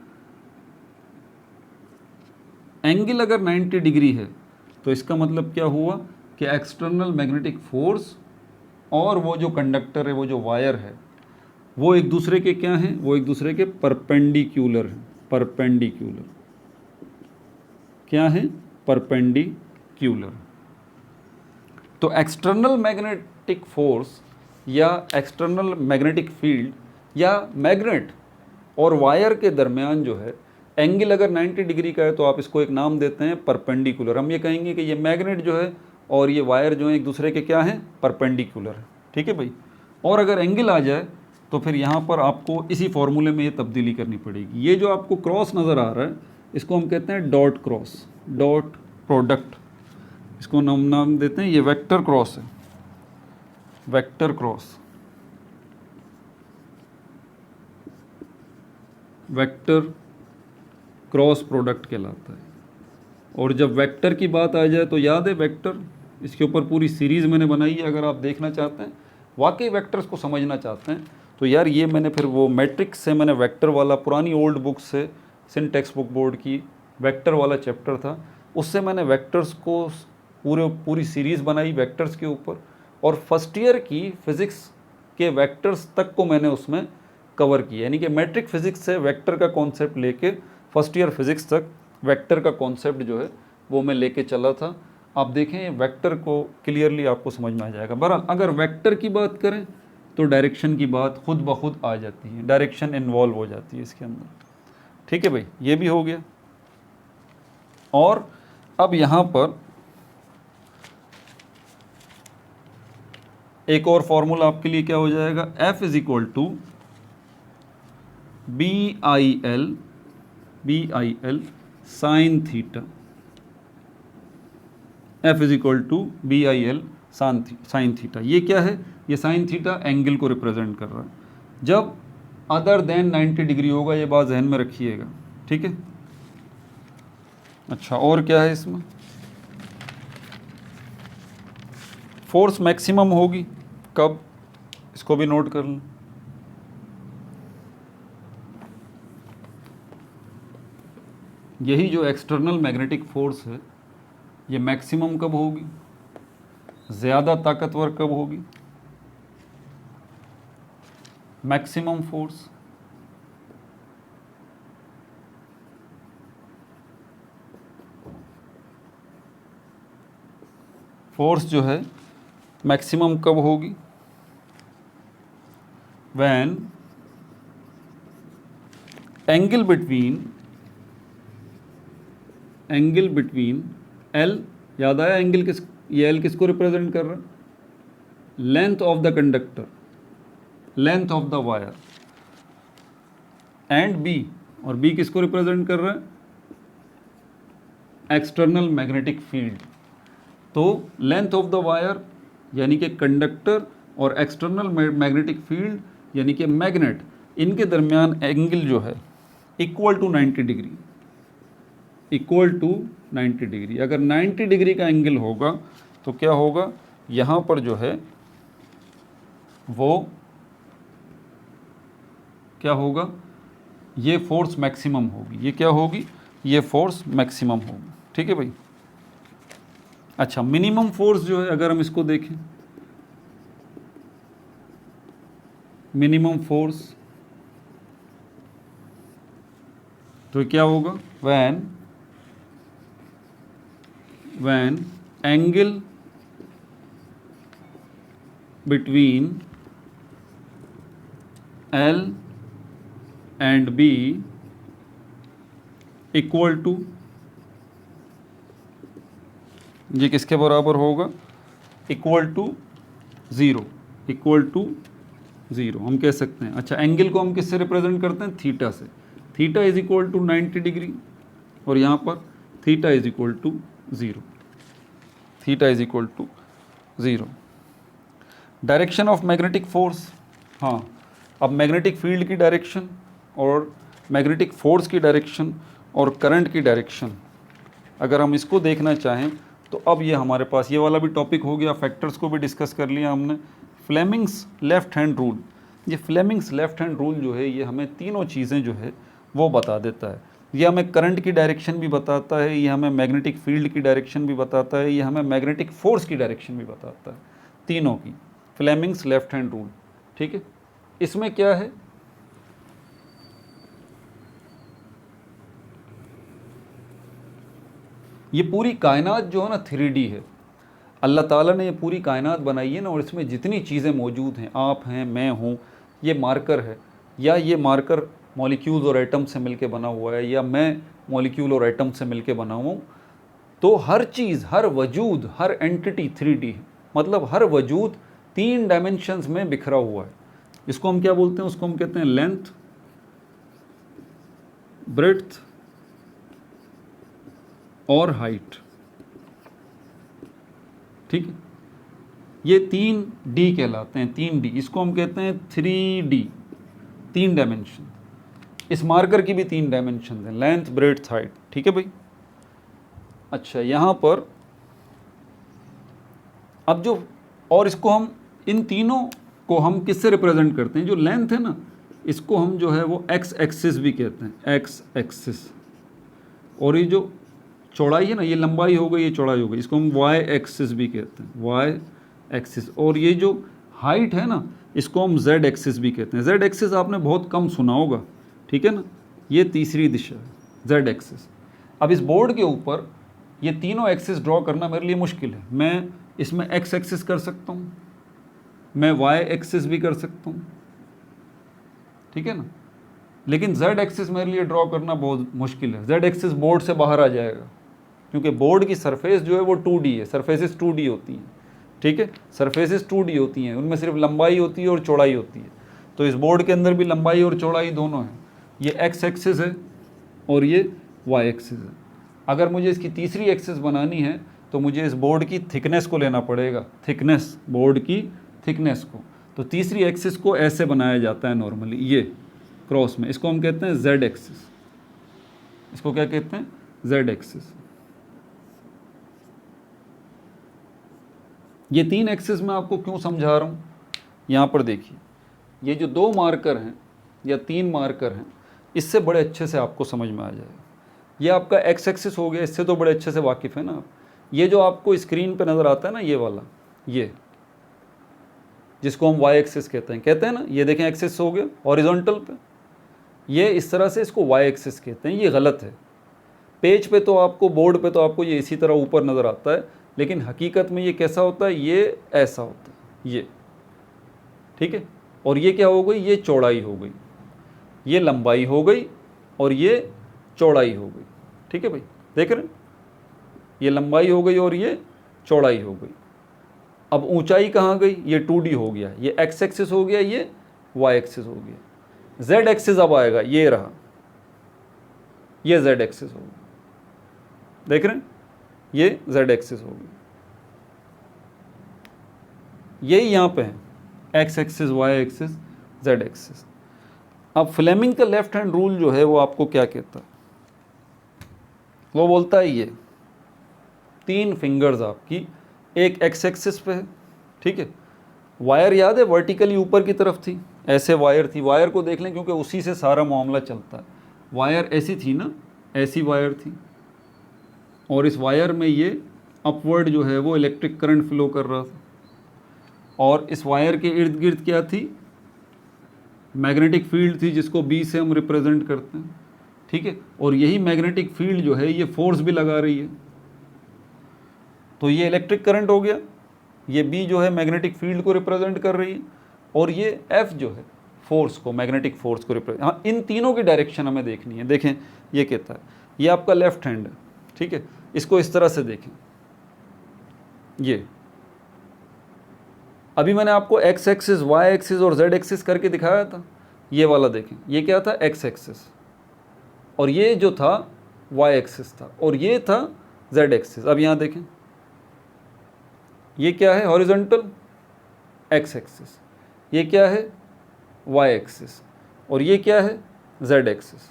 एंगल अगर 90 डिग्री है तो इसका मतलब क्या हुआ कि एक्सटर्नल मैग्नेटिक फोर्स और वो जो कंडक्टर है, वो जो वायर है, वो एक दूसरे के क्या हैं, वो एक दूसरे के परपेंडिक्यूलर हैं। परपेंडिक्यूलर क्या है, परपेंडिक्यूलर। तो एक्सटर्नल मैग्नेटिक फोर्स या एक्सटर्नल मैग्नेटिक फील्ड या मैग्नेट और वायर के दरमियान जो है एंगल अगर 90 डिग्री का है तो आप इसको एक नाम देते हैं परपेंडिकुलर। हम ये कहेंगे कि ये मैग्नेट जो है और ये वायर जो है एक दूसरे के क्या हैं, परपेंडिकुलर है, ठीक है भाई। और अगर एंगल आ जाए तो फिर यहाँ पर आपको इसी फॉर्मूले में ये तब्दीली करनी पड़ेगी। ये जो आपको क्रॉस नज़र आ रहा है इसको हम कहते हैं डॉट क्रॉस, डॉट प्रोडक्ट, इसको नाम देते हैं, ये वेक्टर क्रॉस है, vector cross, vector cross product कहलाता है। और जब वेक्टर की बात आ जाए तो याद है वेक्टर, इसके ऊपर पूरी सीरीज़ मैंने बनाई है। अगर आप देखना चाहते हैं, वाकई वेक्टर्स को समझना चाहते हैं तो यार ये मैंने फिर वो मैट्रिक्स से मैंने वेक्टर वाला पुरानी ओल्ड बुक से, सिन टेक्स्ट बुक बोर्ड की वेक्टर वाला चैप्टर था, उससे मैंने वेक्टर्स को पूरी सीरीज़ बनाई वेक्टर्स के ऊपर। और फर्स्ट ईयर की फ़िज़िक्स के वेक्टर्स तक को मैंने उसमें कवर किया, यानी कि मैट्रिक फिज़िक्स से वेक्टर का कॉन्सेप्ट लेके फर्स्ट ईयर फिज़िक्स तक वेक्टर का कॉन्सेप्ट जो है वो मैं लेके चला था। आप देखें वेक्टर को क्लियरली आपको समझ में आ जाएगा। बहरहाल अगर वेक्टर की बात करें तो डायरेक्शन की बात खुद ब खुद आ जाती है, डायरेक्शन इन्वॉल्व हो जाती है इसके अंदर, ठीक है भाई, ये भी हो गया। और अब यहाँ पर एक और फॉर्मूला आपके लिए क्या हो जाएगा, F is equal to BIL sine theta. F is equal to BIL sine theta. ये क्या है, ये साइन थीटा एंगल को रिप्रेजेंट कर रहा है। जब अदर देन 90 डिग्री होगा, ये बात जहन में रखिएगा, ठीक है। अच्छा, और क्या है इसमें, फोर्स मैक्सिमम होगी कब, इसको भी नोट कर लें। यही जो एक्सटर्नल मैग्नेटिक फोर्स है ये मैक्सिमम कब होगी, ज़्यादा ताकतवर कब होगी, मैक्सिमम फोर्स जो है मैक्सिमम कब होगी, व्हेन एंगल बिटवीन L, याद आया एंगल किस, ये L किसको रिप्रेजेंट कर रहा है, length of the conductor, length of the wire, and B, और B किसको रिप्रेजेंट कर रहा है, एक्सटर्नल मैग्नेटिक फील्ड। तो लेंथ ऑफ द वायर यानी कि कंडक्टर और एक्सटर्नल मैग्नेटिक फील्ड यानी कि मैग्नेट, इनके दरमियान एंगल जो है equal to 90 degree, equal to 90 degree. अगर 90 डिग्री का एंगल होगा तो क्या होगा, यहाँ पर जो है वो क्या होगा, ये फोर्स मैक्सिमम होगी, ये क्या होगी, ये फोर्स मैक्सिमम होगी, ठीक है भाई। अच्छा, मिनिमम फोर्स जो है अगर हम इसको देखें, मिनिमम फोर्स तो क्या होगा, when angle between L and B equal to, ये किसके बराबर होगा, equal to zero, equal to zero हम कह सकते हैं। अच्छा, एंगल को हम किससे रिप्रेजेंट करते हैं, थीटा से। Theta is equal to 90 degree और यहाँ पर theta is equal to zero, theta is equal to zero. Direction of magnetic force, हाँ, अब मैग्नेटिक फील्ड की डायरेक्शन और मैग्नेटिक फोर्स की डायरेक्शन और करंट की डायरेक्शन अगर हम इसको देखना चाहें तो अब ये हमारे पास ये वाला भी टॉपिक हो गया, फैक्टर्स को भी डिस्कस कर लिया हमने। फ्लेमिंग्स लेफ्ट हैंड रूल, ये फ्लेमिंग्स लेफ्ट हैंड रूल जो है ये हमें तीनों चीज़ें जो है वो बता देता है। ये हमें करंट की डायरेक्शन भी बताता है, ये हमें मैग्नेटिक फील्ड की डायरेक्शन भी बताता है, ये हमें मैग्नेटिक फोर्स की डायरेक्शन भी बताता है, तीनों की। फ्लेमिंग्स लेफ्ट हैंड रूल, ठीक है। इसमें क्या है, ये पूरी कायनात जो है ना 3D है। अल्लाह ताला ने ये पूरी कायनात बनाई है ना, और इसमें जितनी चीज़ें मौजूद हैं, आप हैं, मैं हूँ, ये मार्कर है, या ये मार्कर मॉलिक्यूल्स और एटम से मिलके बना हुआ है, या मैं मॉलिक्यूल और एटम से मिलके बना हुआ हूँ, तो हर चीज़, हर वजूद, हर एंटिटी 3D है। मतलब हर वजूद 3 डायमेंशंस में बिखरा हुआ है। इसको हम क्या बोलते हैं, उसको हम कहते हैं लेंथ, ब्रेड्थ और हाइट, ठीक है। ये 3D कहलाते हैं, 3D, इसको हम कहते हैं 3D, 3 डायमेंशन। इस मार्कर की भी 3 डायमेंशन हैं, लेंथ, ब्रेड्थ, हाइट, ठीक है भाई। अच्छा, यहाँ पर अब जो, और इसको हम, इन तीनों को हम किससे रिप्रेजेंट करते हैं, जो लेंथ है ना, इसको हम जो है वो एक्स एक्सिस भी कहते हैं, एक्स एक्सिस। और ये जो चौड़ाई है ना, ये लंबाई हो गई, ये चौड़ाई हो गई, इसको हम वाई एक्सिस भी कहते हैं, वाई एक्सिस। और ये जो हाइट है ना, इसको हम जेड एक्सिस भी कहते हैं। जेड एक्सिस आपने बहुत कम सुना होगा, ठीक है ना, ये तीसरी दिशा है, जेड एक्सिस। अब इस बोर्ड के ऊपर ये तीनों एक्सिस ड्रॉ करना मेरे लिए मुश्किल है। मैं इसमें एक्स एक्सिस कर सकता हूँ, मैं वाई एक्सिस भी कर सकता हूँ, ठीक है ना, लेकिन जेड एक्सिस मेरे लिए ड्रॉ करना बहुत मुश्किल है। जेड एक्सिस बोर्ड से बाहर आ जाएगा, क्योंकि बोर्ड की सरफेस जो है वो 2D है, सरफेसेस 2D होती हैं, ठीक है, सरफेसेस 2D होती हैं, उनमें सिर्फ लंबाई होती है और चौड़ाई होती है। तो इस बोर्ड के अंदर भी लंबाई और चौड़ाई दोनों हैं। ये एक्स एक्सिस है और ये वाई एक्सिस है। अगर मुझे इसकी तीसरी एक्सिस बनानी है तो मुझे इस बोर्ड की थिकनेस को लेना पड़ेगा, थिकनेस, बोर्ड की थिकनेस को। तो तीसरी एक्सिस को ऐसे बनाया जाता है नॉर्मली, ये क्रॉस में, इसको हम कहते हैं जेड एक्सिस। इसको क्या कहते हैं, जेड एक्सिस। ये 3 एक्सिस मैं आपको क्यों समझा रहा हूँ, यहाँ पर देखिए, ये जो 2 मार्कर हैं या 3 मार्कर हैं, इससे बड़े अच्छे से आपको समझ में आ जाएगा। ये आपका एक्स एक्सिस हो गया, इससे तो बड़े अच्छे से वाकिफ़ है ना आप। ये जो आपको स्क्रीन पे नज़र आता है ना, ये वाला, ये जिसको हम वाई एक्सिस कहते हैं ना, ये देखें एक्सिस हो गया हॉरिजॉन्टल पे, ये इस तरह से इसको वाई एक्सिस कहते हैं। ये गलत है। पेज पे तो आपको, बोर्ड पे तो आपको ये इसी तरह ऊपर नज़र आता है, लेकिन हकीकत में ये कैसा होता है, ये ऐसा होता है, ये, ठीक है। और ये क्या हो गई, ये चौड़ाई हो गई, ये लंबाई हो गई और ये चौड़ाई हो गई, ठीक है भाई, देख रहे हैं, ये लंबाई हो गई और ये चौड़ाई हो गई। अब ऊंचाई कहाँ गई, ये 2D हो गया, ये एक्स एक्सिस हो गया, ये वाई एक्सिस हो गया। जेड एक्सिस अब आएगा, ये रहा, ये जेड एक्सिस हो गया, देख रहे हैं, ये जेड एक्सिस हो गई, यही यहाँ पे है, X axis, Y axis, Z axis. अब फ्लेमिंग का लेफ्ट हैंड रूल जो है वो आपको क्या कहता है, वो बोलता है ये 3 फिंगर्स आपकी एक एक्स एक्सिस पे है, ठीक है। वायर याद है वर्टिकली ऊपर की तरफ थी, ऐसे वायर थी, वायर को देख लें क्योंकि उसी से सारा मामला चलता है। वायर ऐसी थी ना, ऐसी वायर थी, और इस वायर में ये अपवर्ड जो है वो इलेक्ट्रिक करंट फ्लो कर रहा था, और इस वायर के इर्द गिर्द क्या थी, मैग्नेटिक फील्ड थी, जिसको बी से हम रिप्रेजेंट करते हैं, ठीक है। और यही मैग्नेटिक फील्ड जो है ये फोर्स भी लगा रही है, तो ये इलेक्ट्रिक करंट हो गया, ये बी जो है मैग्नेटिक फील्ड को रिप्रेजेंट कर रही है, और ये एफ जो है फोर्स को, मैग्नेटिक फोर्स को रिप्रेजेंट। हाँ, इन तीनों की डायरेक्शन हमें देखनी है। देखें ये कहता है, ये आपका लेफ्ट हैंड है, ठीक है, इसको इस तरह से देखें। ये अभी मैंने आपको एक्स एक्सिस, वाई एक्सिस और जेड एक्सिस करके दिखाया था, ये वाला देखें, ये क्या था, एक्स एक्सिस, और ये जो था वाई एक्सिस था, और ये था जेड एक्सिस। अब यहाँ देखें, ये क्या है, हॉरिजॉन्टल एक्स एक्सिस, ये क्या है, वाई एक्सिस, और ये क्या है, जेड एक्सिस।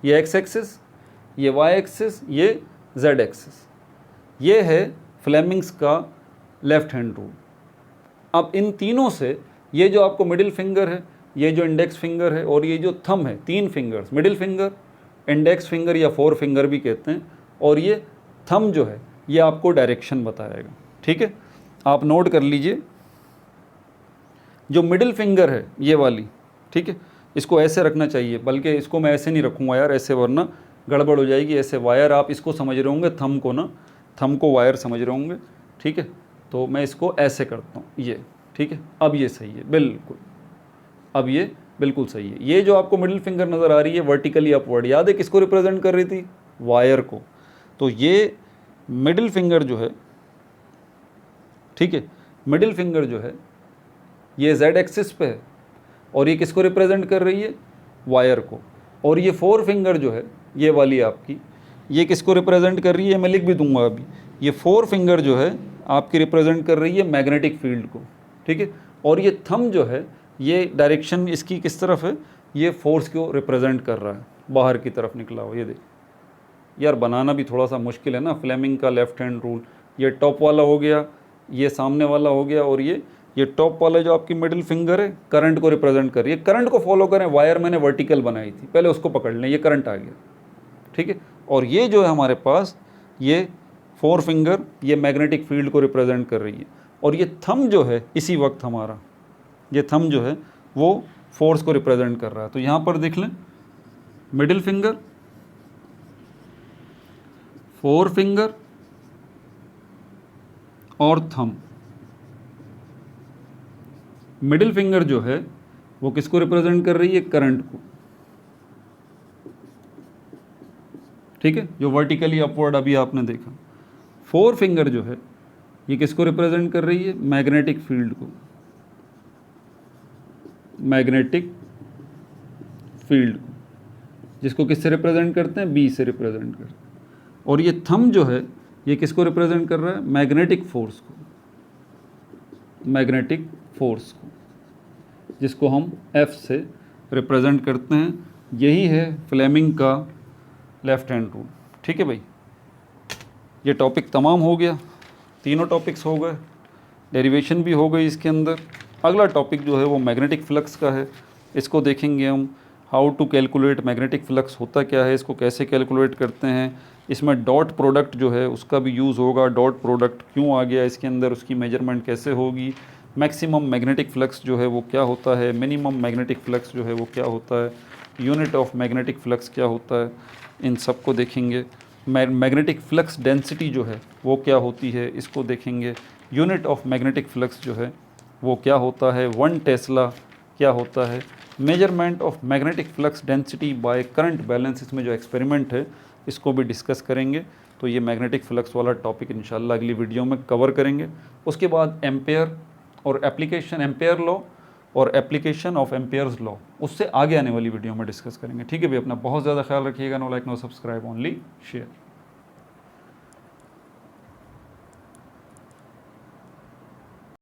ये एक्स एक्सिस, ये वाई एक्सिस, ये जेड एक्सिस। ये है फ्लेमिंग्स का लेफ्ट हैंड रूल। अब इन तीनों से ये जो आपको मिडिल फिंगर है, ये जो इंडेक्स फिंगर है, और ये जो थंब है, तीन fingers, middle finger, index finger या फोर फिंगर भी कहते हैं, और ये थंब जो है ये आपको डायरेक्शन बताएगा, ठीक है। आप नोट कर लीजिए, जो मिडिल फिंगर है ये वाली, ठीक है, इसको ऐसे रखना चाहिए, बल्कि इसको मैं ऐसे नहीं रखूँगा यार, ऐसे, वरना गड़बड़ हो जाएगी। ऐसे वायर आप इसको समझ रहे होंगे, थंब को ना, थंब को वायर समझ रहे होंगे, ठीक है, तो मैं इसको ऐसे करता हूँ, ये, ठीक है। अब ये सही है बिल्कुल, अब ये बिल्कुल सही है। ये जो आपको मिडिल फिंगर नज़र आ रही है वर्टिकली अपवर्ड, याद है किसको रिप्रेजेंट कर रही थी, वायर को। तो ये मिडिल फिंगर जो है, ठीक है, मिडिल फिंगर जो है ये जेड एक्सिस पे है, और ये किसको रिप्रेजेंट कर रही है, वायर को। और ये फोर फिंगर जो है ये वाली आपकी, ये किसको रिप्रेजेंट कर रही है, मैं लिख भी दूंगा अभी। ये फोर फिंगर जो है आपकी रिप्रेजेंट कर रही है मैग्नेटिक फील्ड को, ठीक है। और ये थंब जो है ये डायरेक्शन इसकी किस तरफ है, ये फोर्स को रिप्रेजेंट कर रहा है, बाहर की तरफ निकला हो। ये देख यार, बनाना भी थोड़ा सा मुश्किल है ना, फ्लेमिंग का लेफ्ट हैंड रूल। ये टॉप वाला हो गया, ये सामने वाला हो गया, और ये टॉप वाला जो आपकी मिडिल फिंगर है करंट को रिप्रेजेंट कर रही है। करंट को फॉलो करें, वायर मैंने वर्टिकल बनाई थी, पहले उसको पकड़ लें, ये करंट आ गया, ठीक है। और ये जो है हमारे पास, ये फोर फिंगर ये मैग्नेटिक फील्ड को रिप्रेजेंट कर रही है, और ये थंब जो है इसी वक्त हमारा, ये थंब जो है वो फोर्स को रिप्रेजेंट कर रहा है। तो यहाँ पर देख लें, मिडिल फिंगर, फोर फिंगर और थंब। मिडिल फिंगर जो है वो किसको रिप्रेजेंट कर रही है, करंट को, ठीक है, जो वर्टिकली अपवर्ड अभी आपने देखा। फोर फिंगर जो है ये किसको रिप्रेजेंट कर रही है, मैग्नेटिक फील्ड को, मैग्नेटिक फील्ड को, जिसको किससे रिप्रेजेंट करते हैं, बी से रिप्रेजेंट करते हैं। और ये थंब जो है ये किसको रिप्रेजेंट कर रहा है, मैग्नेटिक फोर्स को, मैग्नेटिक फोर्स को, जिसको हम एफ से रिप्रेजेंट करते हैं। यही है फ्लेमिंग का लेफ्ट हैंड रूल, ठीक है भाई। ये टॉपिक तमाम हो गया, तीनों टॉपिक्स हो गए, डेरिवेशन भी हो गई इसके अंदर। अगला टॉपिक जो है वो मैग्नेटिक फ्लक्स का है, इसको देखेंगे हम, how to calculate magnetic flux होता क्या है, इसको कैसे कैलकुलेट करते हैं। इसमें डॉट प्रोडक्ट जो है उसका भी यूज़ होगा, डॉट प्रोडक्ट क्यों आ गया इसके अंदर, उसकी मेजरमेंट कैसे होगी, मैक्सिमम मैग्नेटिक फ्लक्स जो है वो क्या होता है, मिनिमम मैग्नेटिक फ्लक्स जो है वो क्या होता है, यूनिट ऑफ मैग्नेटिक फ्लक्स क्या होता है, इन सब को देखेंगे। मैग्नेटिक फ्लक्स डेंसिटी जो है वो क्या होती है, इसको देखेंगे। यूनिट ऑफ मैग्नेटिक फ्लक्स जो है वो क्या होता है, 1 टेस्ला क्या होता है, measurement of magnetic flux density by current balance, इसमें जो एक्सपेरिमेंट है इसको भी डिस्कस करेंगे। तो ये मैग्नेटिक फ्लक्स वाला टॉपिक इंशाल्लाह अगली वीडियो में कवर करेंगे। उसके बाद एम्पेयर और एप्लीकेशन, एम्पेयर लॉ और एप्लीकेशन ऑफ एम्पेयर्स लॉ, उससे आगे आने वाली वीडियो में डिस्कस करेंगे, ठीक है भाई। अपना बहुत ज़्यादा ख्याल रखिएगा। No like no subscribe, only share.